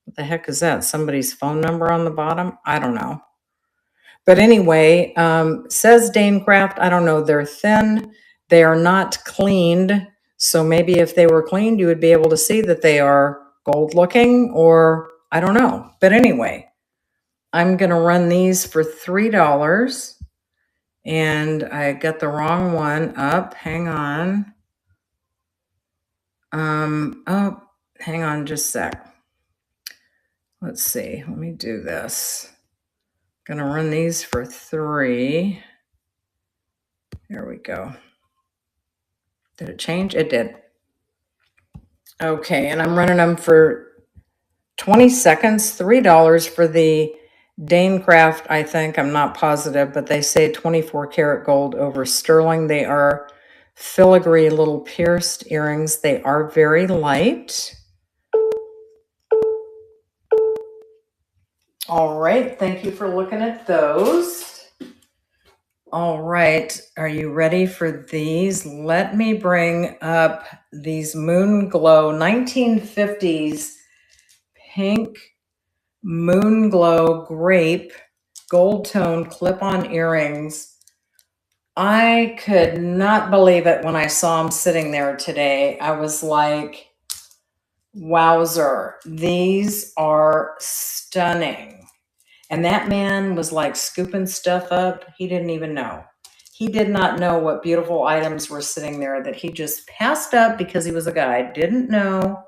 What the heck is that? Somebody's phone number on the bottom? I don't know. But anyway, says Danecraft. I don't know. They're thin. They are not cleaned. So maybe if they were cleaned, you would be able to see that they are gold looking, or I don't know. But anyway, I'm going to run these for $3. And I got the wrong one up. Hang on. Oh, hang on just a sec. Let's see. Let me do this. Gonna run these for $3. There we go. Did it change? It did. Okay, and I'm running them for 20 seconds, $3 for the Danecraft, I think. I'm not positive, but they say 24 karat gold over sterling. They are filigree little pierced earrings. They are very light. All right, thank you for looking at those. All right, are you ready for these? Let me bring up these Moon Glow 1950s pink Moon Glow grape gold tone clip-on earrings. I could not believe it when I saw them sitting there today. I was like, wowzer, these are stunning. And that man was like scooping stuff up. He didn't even know. He did not know what beautiful items were sitting there that he just passed up because he was a guy. Didn't know,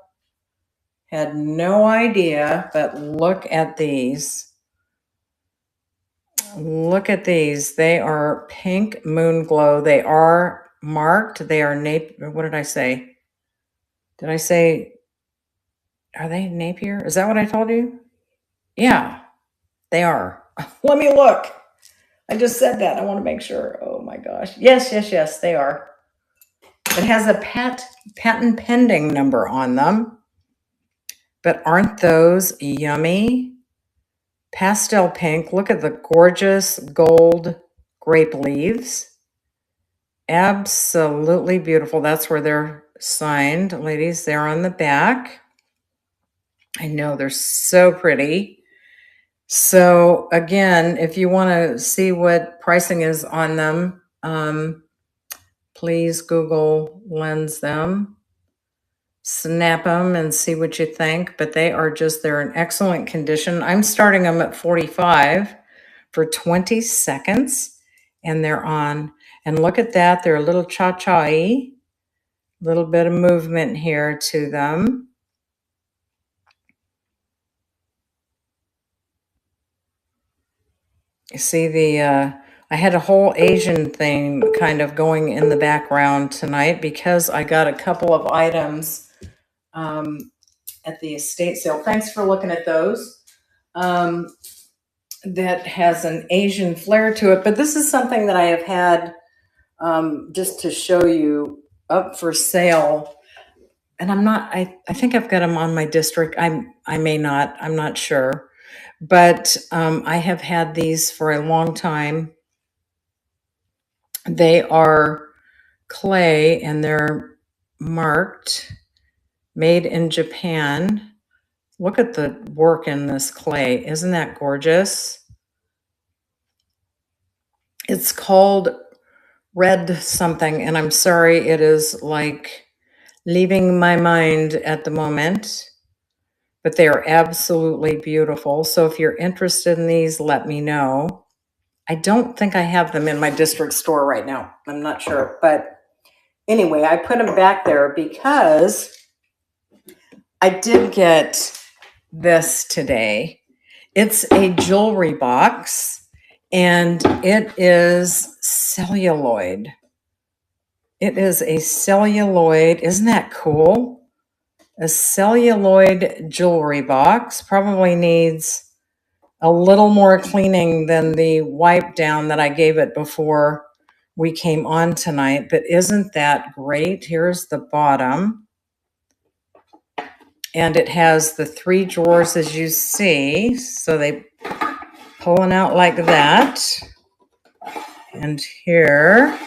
had no idea, but look at these. Look at these. They are pink Moon Glow. They are marked. They are what did I say? Did I say, are they Napier? Is that what I told you? Yeah, they are. Let me look. I just said that. I want to make sure. Oh my gosh. Yes, they are. It has a patent pending number on them. But aren't those yummy? Pastel pink. Look at the gorgeous gold grape leaves. Absolutely beautiful. That's where they're signed, ladies. They're on the back. I know, they're so pretty. So again, if you want to see what pricing is on them, please Google Lens them, snap them and see what you think. But they're in excellent condition. I'm starting them at 45 for 20 seconds, and they're on. And look at that, they're a little cha-cha-y, little bit of movement here to them. See I had a whole Asian thing kind of going in the background tonight because I got a couple of items at the estate sale. Thanks for looking at those. That has an Asian flair to it, but this is something that I have had just to show you up for sale. And I think I've got them on my district. I may not, I'm not sure. But I have had these for a long time. They are clay and they're marked, made in Japan. Look at the work in this clay. Isn't that gorgeous? It's called Red something, and I'm sorry, it is like leaving my mind at the moment, but they are absolutely beautiful. So if you're interested in these, let me know. I don't think I have them in my district store right now. I'm not sure. But anyway, I put them back there because I did get this today. It's a jewelry box and it is celluloid. It is a celluloid. Isn't that cool? A celluloid jewelry box probably needs a little more cleaning than the wipe down that I gave it before we came on tonight, but isn't that great? Here's the bottom. And it has the 3 drawers as you see. So they pulling out like that. And here,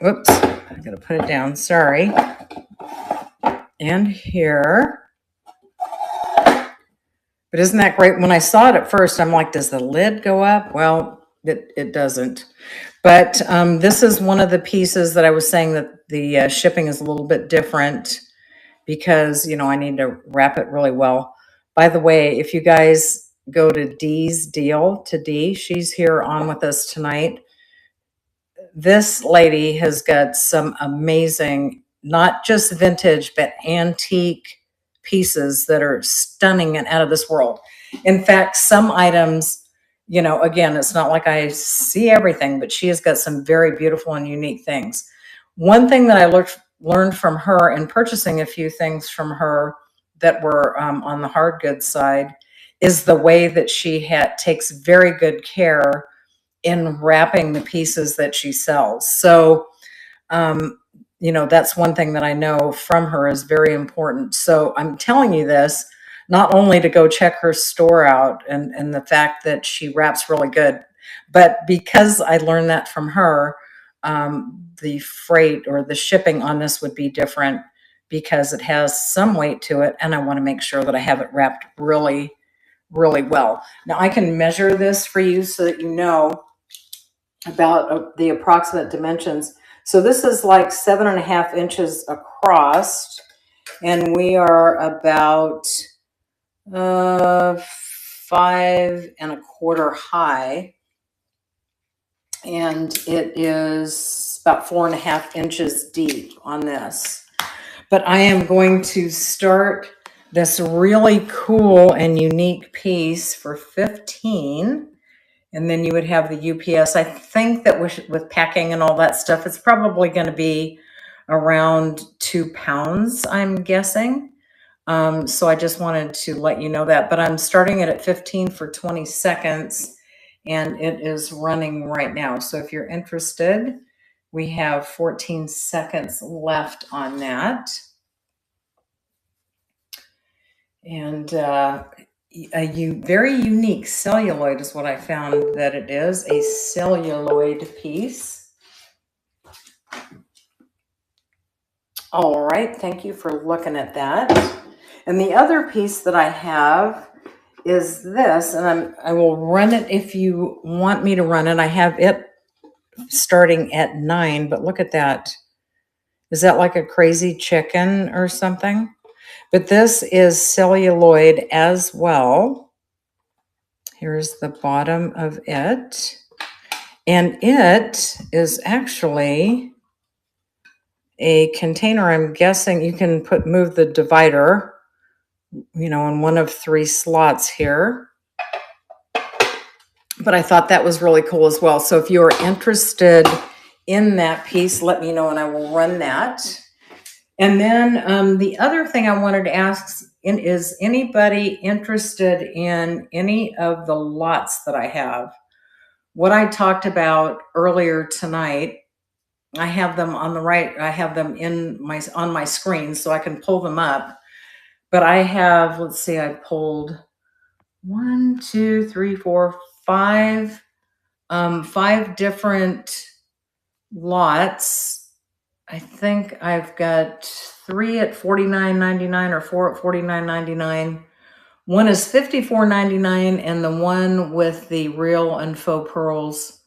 whoops, I gotta put it down, sorry. And here. But isn't that great? When I saw it at first, I'm like, does the lid go up? Well, it doesn't. But this is one of the pieces that I was saying that the shipping is a little bit different because, I need to wrap it really well. By the way, if you guys go to Dee's Deal, to Dee, she's here on with us tonight. This lady has got some amazing, not just vintage, but antique pieces that are stunning and out of this world. In fact, some items, again, it's not like I see everything, but she has got some very beautiful and unique things. One thing that I learned from her in purchasing a few things from her that were on the hard goods side is the way that she takes very good care in wrapping the pieces that she sells. So, that's one thing that I know from her is very important. So I'm telling you this, not only to go check her store out and the fact that she wraps really good, but because I learned that from her, the freight or the shipping on this would be different because it has some weight to it. And I want to make sure that I have it wrapped really, really well. Now I can measure this for you so that you know about the approximate dimensions. So this is like 7.5 inches across, and we are about 5 1/4 high, and it is about 4.5 inches deep on this. But I am going to start this really cool and unique piece for 15. And then you would have the UPS. I think that with packing and all that stuff, it's probably going to be around 2 pounds, I'm guessing. So I just wanted to let you know that. But I'm starting it at 15 for 20 seconds, and it is running right now. So if you're interested, we have 14 seconds left on that. And very unique celluloid is what I found that it is, a celluloid piece. All right, thank you for looking at that. And the other piece that I have is this, and I will run it if you want me to run it. I have it starting at 9, but look at that. Is that like a crazy chicken or something? But this is celluloid as well. Here's the bottom of it. And it is actually a container. I'm guessing you can move the divider, in one of 3 slots here. but I thought that was really cool as well. So if you're interested in that piece, let me know and I will run that. And then the other thing I wanted to ask is anybody interested in any of the lots that I have? What I talked about earlier tonight, I have them on the right. I have them on my screen so I can pull them up. But I have, let's see, I pulled 1, 2, 3, 4, 5, 5 different lots. I think I've got 3 at $49.99 or 4 at $49.99. One is $54.99, and the one with the real and faux pearls,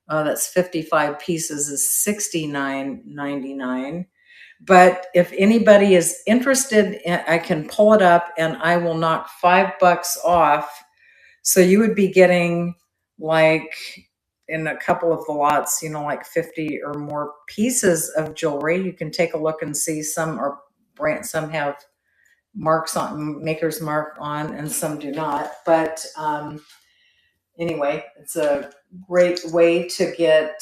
that's 55 pieces, is $69.99. But if anybody is interested, I can pull it up and I will knock $5 off. So you would be getting, like, in a couple of the lots, like 50 or more pieces of jewelry. You can take a look and see some some have marks on, maker's mark on, and some do not. But anyway, it's a great way to get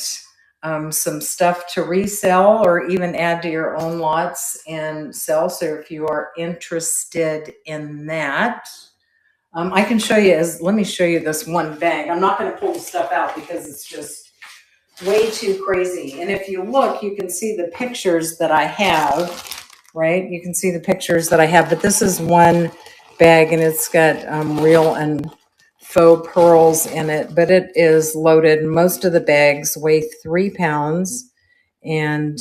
some stuff to resell or even add to your own lots and sell. So if you are interested in that, I can show you, let me show you this one bag. I'm not going to pull the stuff out because it's just way too crazy. And if you look, you can see the pictures that I have, right? You can see the pictures that I have, but this is one bag and it's got real and faux pearls in it, but it is loaded. Most of the bags weigh 3 pounds and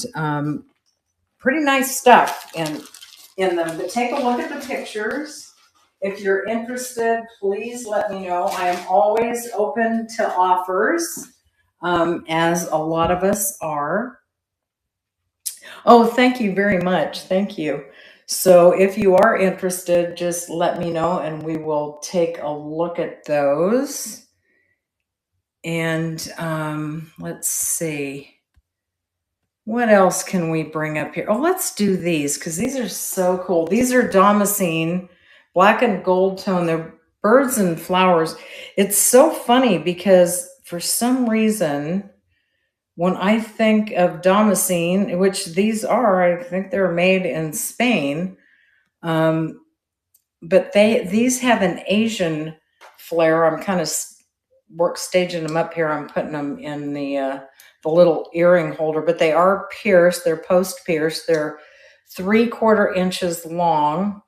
pretty nice stuff in them. But take a look at the pictures. If you're interested, please let me know. I am always open to offers, as a lot of us are. Oh, thank you very much. Thank you. So if you are interested, just let me know and we will take a look at those. And let's see. What else can we bring up here? Oh, let's do these because these are so cool. These are damascene, black and gold tone. They're birds and flowers. It's so funny because for some reason, when I think of damascene, which these are, I think they're made in Spain, but these have an Asian flair. I'm kind of staging them up here. I'm putting them in the little earring holder, but they are pierced. They're post pierced. They're 3/4 inches long,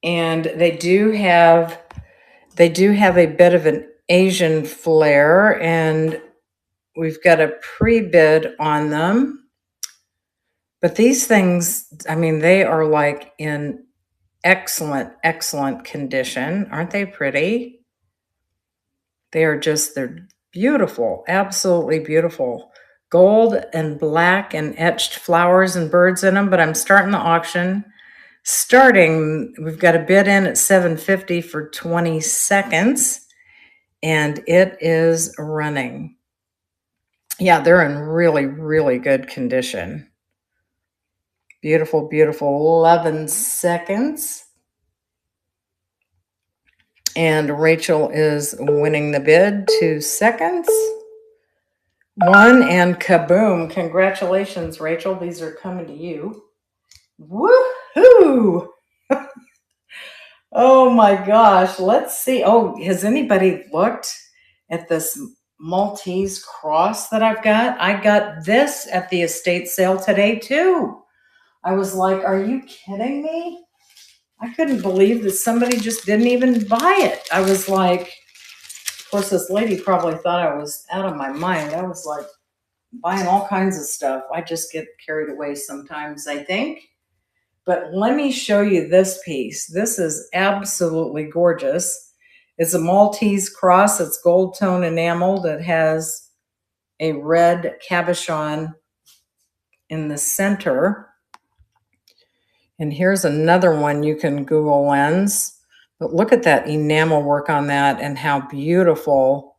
and they do have a bit of an Asian flair, and we've got a pre-bid on them. But these things, I mean, they are like in excellent, excellent condition. Aren't they pretty? They're beautiful, absolutely beautiful. Gold and black and etched flowers and birds in them, but I'm starting the auction. We've got a bid in at $7.50 for 20 seconds, and it is running. Yeah, they're in really, really good condition. Beautiful, beautiful. 11 seconds. And Rachel is winning the bid. 2 seconds. 1 and kaboom. Congratulations, Rachel. These are coming to you. Woohoo! Oh my gosh. Let's see. Oh, has anybody looked at this Maltese cross that I've got? I got this at the estate sale today too. I was like, are you kidding me? I couldn't believe that somebody just didn't even buy it. I was like, of course, this lady probably thought I was out of my mind. I was like buying all kinds of stuff. I just get carried away sometimes, I think. But let me show you this piece. This is absolutely gorgeous. It's a Maltese cross. It's gold tone enameled. It has a red cabochon in the center. And here's another one you can Google lens. But look at that enamel work on that and how beautiful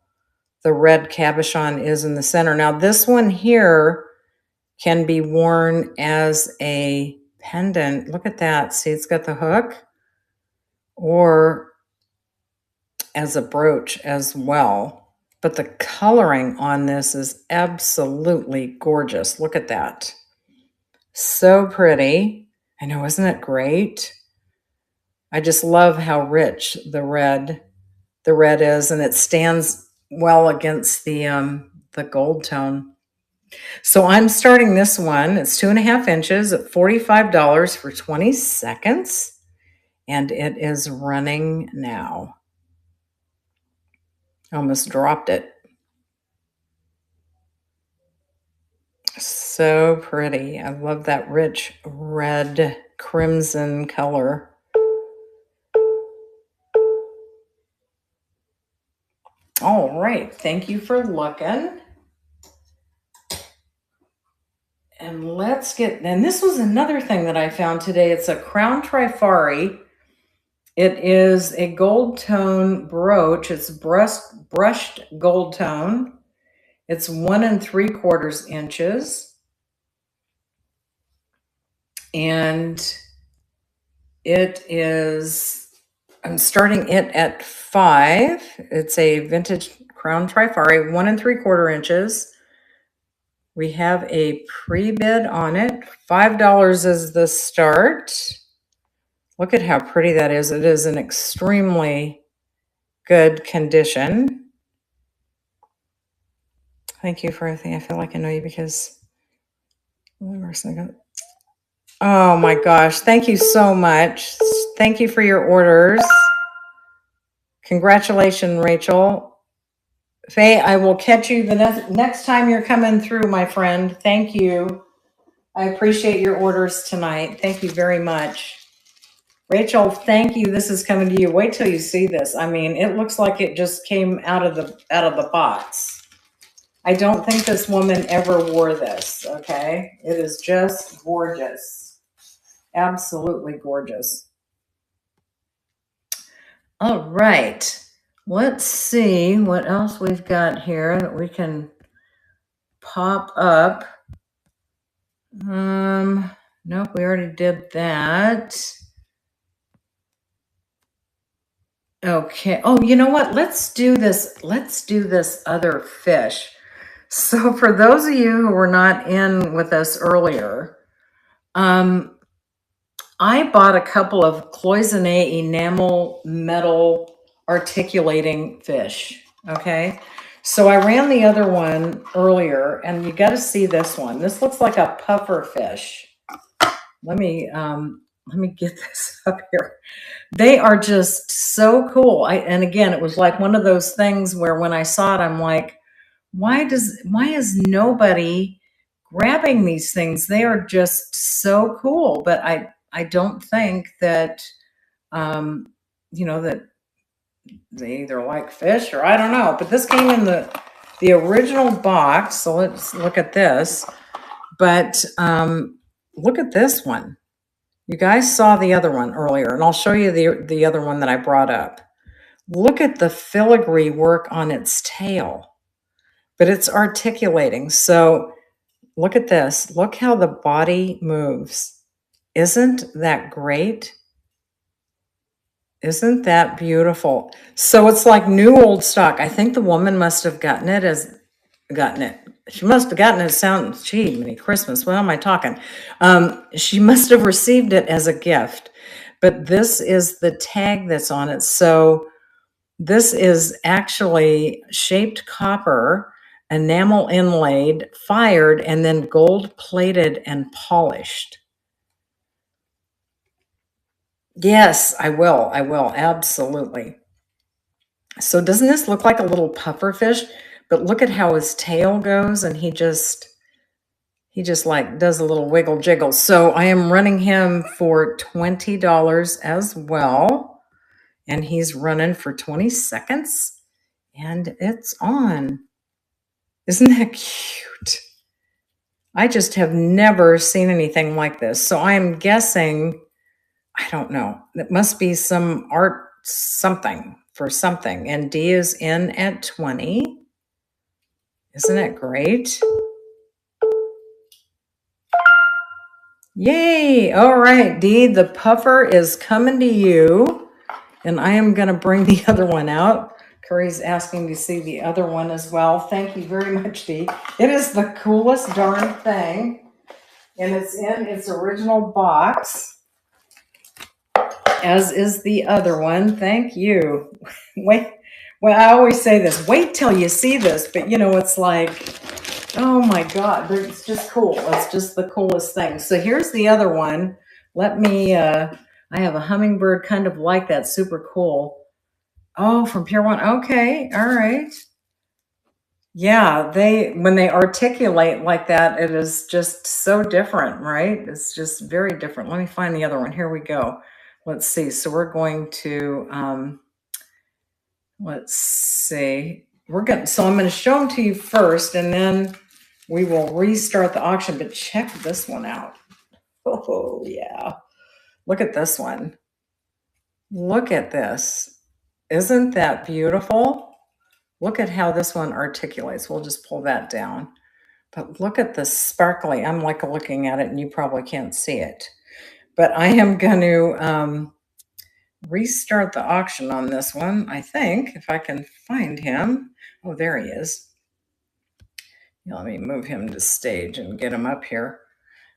the red cabochon is in the center. Now this one here can be worn as a pendant. Look at that. See, it's got the hook. Or as a brooch as well. But the coloring on this is absolutely gorgeous. Look at that. So pretty. I know, isn't it great? I just love how rich the red is, and it stands well against the gold tone. So I'm starting this one. It's 2.5 inches at $45 for 20 seconds. And it is running now. Almost dropped it. So pretty. I love that rich red crimson color. All right. Thank you for looking. And let's get, and this was another thing that I found today. It's a Crown Trifari. It is a gold tone brooch. It's brushed gold tone. It's 1 3/4 inches. And it is, I'm starting it at 5. It's a vintage Crown Trifari, 1 3/4 inches. We have a pre-bid on it. $5 is the start. Look at how pretty that is. It is in extremely good condition. Thank you for everything. I feel like I know you because, oh my gosh. Thank you so much. Thank you for your orders. Congratulations, Rachel. Faye, I will catch you the next time you're coming through, my friend. Thank you. I appreciate your orders tonight. Thank you very much. Rachel, thank you. This is coming to you. Wait till you see this. I mean, it looks like it just came out of the box. I don't think this woman ever wore this, okay? It is just gorgeous. Absolutely gorgeous. All right. Let's see what else we've got here that we can pop up. Nope, we already did that. Okay. Oh, you know what? Let's do this. Let's do this other fish. So for those of you who were not in with us earlier, I bought a couple of cloisonne enamel metal articulating fish. Okay. So I ran the other one earlier, and you got to see this one. This looks like a puffer fish. Let me get this up here. They are just so cool. And again, it was like one of those things where when I saw it, I'm like, why is nobody grabbing these things? They are just so cool. But I don't think that, that they either like fish or I don't know. But this came in the original box. So let's look at this. But look at this one. You guys saw the other one earlier, and I'll show you the other one that I brought up. Look at the filigree work on its tail, but it's articulating. So look at this. Look how the body moves. Isn't that great? Isn't that beautiful? So it's like new old stock. I think the woman must have gotten it. She must have gotten it. Gee, many Christmas. What am I talking? She must have received it as a gift. But this is the tag that's on it. So this is actually shaped copper, enamel inlaid, fired, and then gold plated and polished. Yes, I will. Absolutely. So doesn't this look like a little puffer fish? But look at how his tail goes, and he just like does a little wiggle jiggle. So I am running him for $20 as well. And he's running for 20 seconds. And it's on. Isn't that cute? I just have never seen anything like this. So I am guessing, I don't know, it must be some art something for something. And D is in at 20. Isn't it great? Yay. All right, D, the puffer is coming to you. And I am going to bring the other one out. Curry's asking to see the other one as well. Thank you very much, Dee. It is the coolest darn thing. And it's in its original box, as is the other one. Thank you. Wait, well, I always say this, wait till you see this, but you know, it's like, oh my God, it's just cool. It's just the coolest thing. So here's the other one. Let me, I have a hummingbird kind of like that, super cool. Oh, from Pier 1. Okay, all right. Yeah, when they articulate like that, it is just so different, right? It's just very different. Let me find the other one. Here we go. Let's see. So we're going to let's see. So I'm going to show them to you first, and then we will restart the auction. But check this one out. Oh yeah. Look at this one. Look at this. Isn't that beautiful? Look at how this one articulates. We'll just pull that down. But look at the sparkly. I'm like looking at it and you probably can't see it. But I am going to restart the auction on this one, I think, if I can find him. Oh, there he is. Let me move him to stage and get him up here.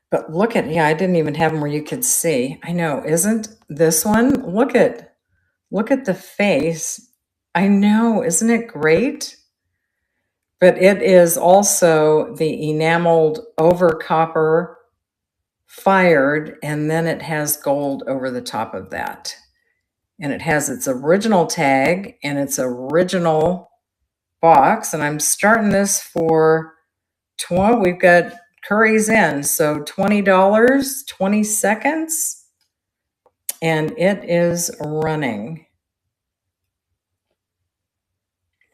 But look at, yeah, I didn't even have him where you could see. I know, isn't this one? Look at the face. I know, isn't it great? But it is also the enameled over copper fired, and then it has gold over the top of that. And it has its original tag and its original box. And I'm starting this for 20. We've got Curry's in, so $20, 20 seconds, and it is running.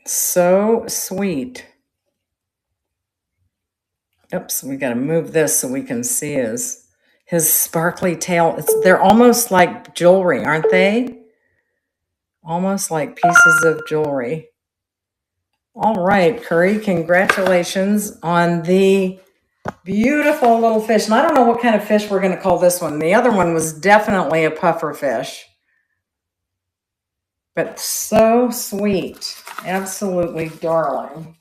So sweet. Oops, we got to move this so we can see his sparkly tail. They're almost like jewelry, aren't they? Almost like pieces of jewelry. All right, Curry, congratulations on the beautiful little fish. And I don't know what kind of fish we're going to call this one. The other one was definitely a puffer fish. But so sweet. Absolutely darling.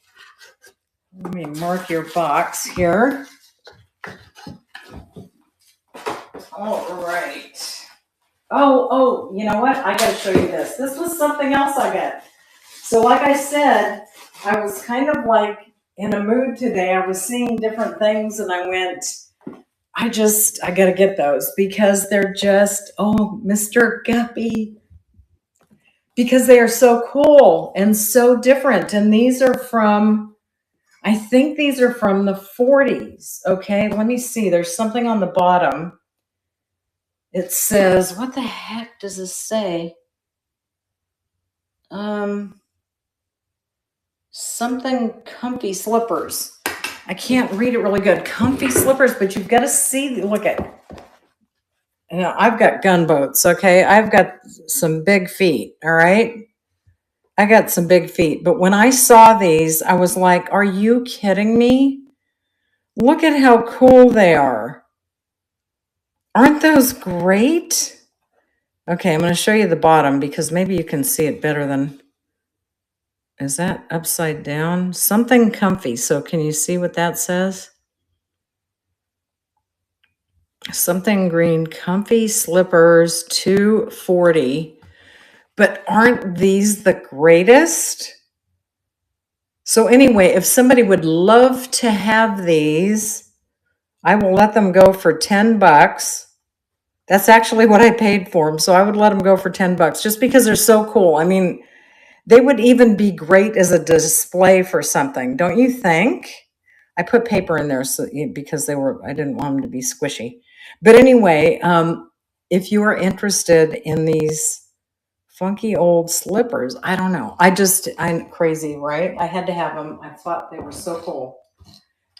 Let me mark your box here. All right. Oh, you know what? I got to show you this. This was something else I got. So like I said, I was kind of like in a mood today. I was seeing different things and I went, I got to get those because they're just, oh, Mr. Guppy. Because they are so cool and so different. And these are from, I think these are from the 40s. Okay, let me see. There's something on the bottom. It says, what the heck does this say? Something comfy slippers. I can't read it really good. Comfy slippers, but you've got to see, look at, you know, I've got gunboats, okay? I've got some big feet, all right? I got some big feet. But when I saw these, I was like, are you kidding me? Look at how cool they are. Aren't those great? Okay, I'm going to show you the bottom because maybe you can see it better than... Is that upside down? Something comfy. So can you see what that says? Something green, comfy slippers, 240. But aren't these the greatest? So anyway, if somebody would love to have these, I will let them go for $10. That's actually what I paid for them. So I would let them go for $10 just because they're so cool. I mean, they would even be great as a display for something, don't you think? I put paper in there because I didn't want them to be squishy. But anyway, if you are interested in these funky old slippers, I don't know. I'm crazy, right? I had to have them. I thought they were so cool.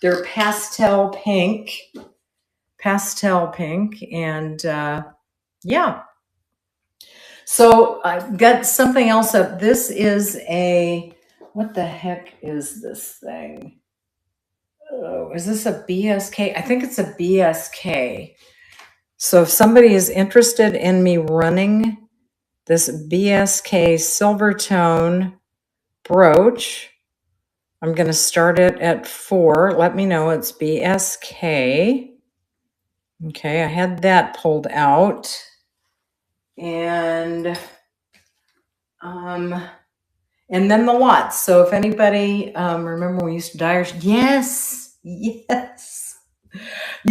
They're pastel pink, and yeah. So I've got something else up. This is what the heck is this thing? Oh, is this a BSK? I think it's a BSK. So if somebody is interested in me running this BSK silver tone brooch. I'm going to start it at 4. Let me know it's BSK. Okay, I had that pulled out. And then the lots. So if anybody, remember we used to dye our, yes. You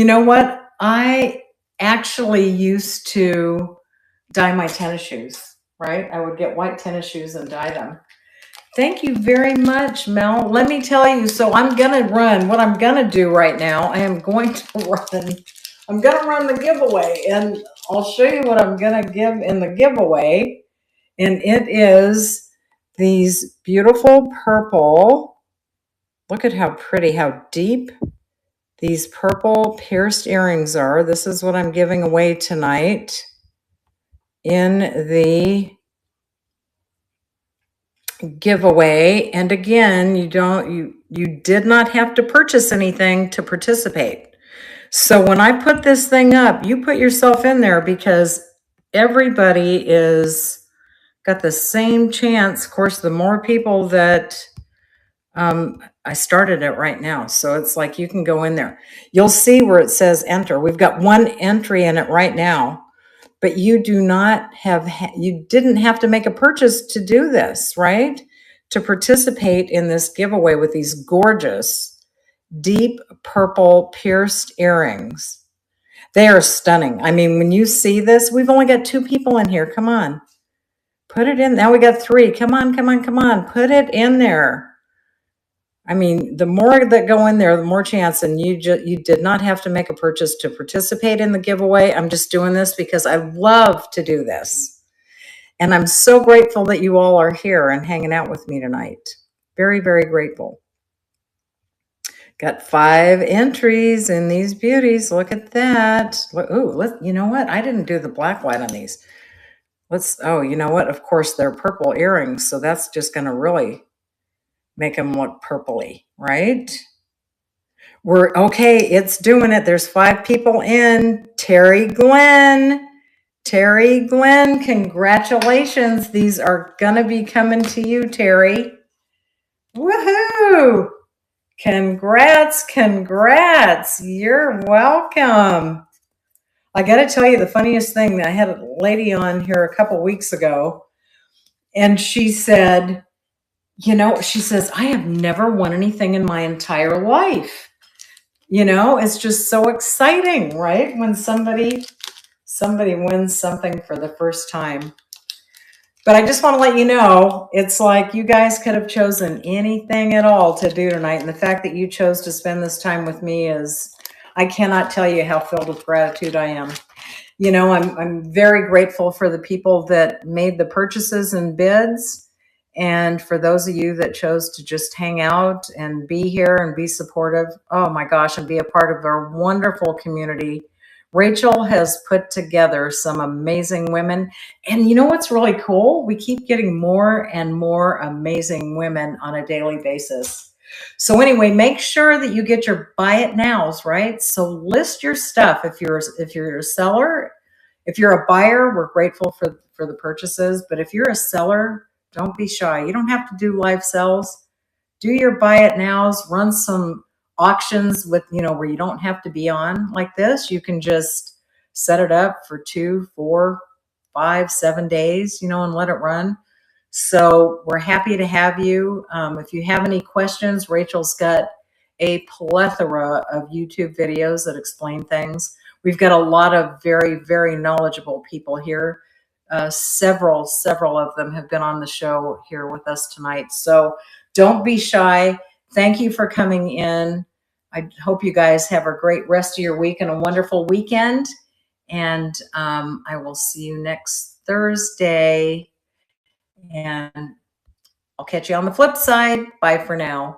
know what? I actually used to dye my tennis shoes, right? I would get white tennis shoes and dye them. Thank you very much, Mel. Let me tell you, so I'm going to run. What I'm going to do right now, I'm going to run the giveaway, and I'll show you what I'm going to give in the giveaway. And it is these beautiful purple, look at how pretty, how deep these purple pierced earrings are. This is what I'm giving away tonight in the giveaway. And again, you did not have to purchase anything to participate. So when I put this thing up, you put yourself in there because everybody is got the same chance. Of course, the more people that I started it right now. So it's like you can go in there. You'll see where it says enter. We've got one entry in it right now, but you didn't have to make a purchase to do this, right? To participate in this giveaway with these gorgeous, deep purple pierced earrings. They are stunning. I mean, when you see this, we've only got 2 people in here. Come on. Put it in. Now we got 3. Come on. Put it in there. I mean, the more that go in there, the more chance. And you did not have to make a purchase to participate in the giveaway. I'm just doing this because I love to do this. And I'm so grateful that you all are here and hanging out with me tonight. Very, very grateful. Got 5 entries in these beauties. Look at that. You know what? I didn't do the black light on these. You know what? Of course, they're purple earrings. So that's just going to really make them look purpley, right? It's doing it. There's 5 people in. Terry Glenn, congratulations. These are gonna be coming to you, Terry. Woohoo! Congrats. You're welcome. I gotta tell you the funniest thing. I had a lady on here a couple weeks ago, and she said, she says, I have never won anything in my entire life. It's just so exciting, right? When somebody wins something for the first time. But I just want to let you know, it's like you guys could have chosen anything at all to do tonight. And the fact that you chose to spend this time with me I cannot tell you how filled with gratitude I am. I'm very grateful for the people that made the purchases and bids. And for those of you that chose to just hang out and be here and be supportive, oh my gosh, and be a part of our wonderful community. Rachel has put together some amazing women. And you know what's really cool? We keep getting more and more amazing women on a daily basis. So anyway, make sure that you get your buy it nows, right? So list your stuff. If you're a seller, if you're a buyer, we're grateful for the purchases. But if you're a seller, don't be shy. You don't have to do live sales. Do your buy it nows, run some auctions with, where you don't have to be on like this. You can just set it up for 2, 4, 5, 7 days, and let it run. So we're happy to have you. If you have any questions, Rachel's got a plethora of YouTube videos that explain things. We've got a lot of very, very knowledgeable people here. Several of them have been on the show here with us tonight. So don't be shy. Thank you for coming in. I hope you guys have a great rest of your week and a wonderful weekend. And I will see you next Thursday. And I'll catch you on the flip side. Bye for now.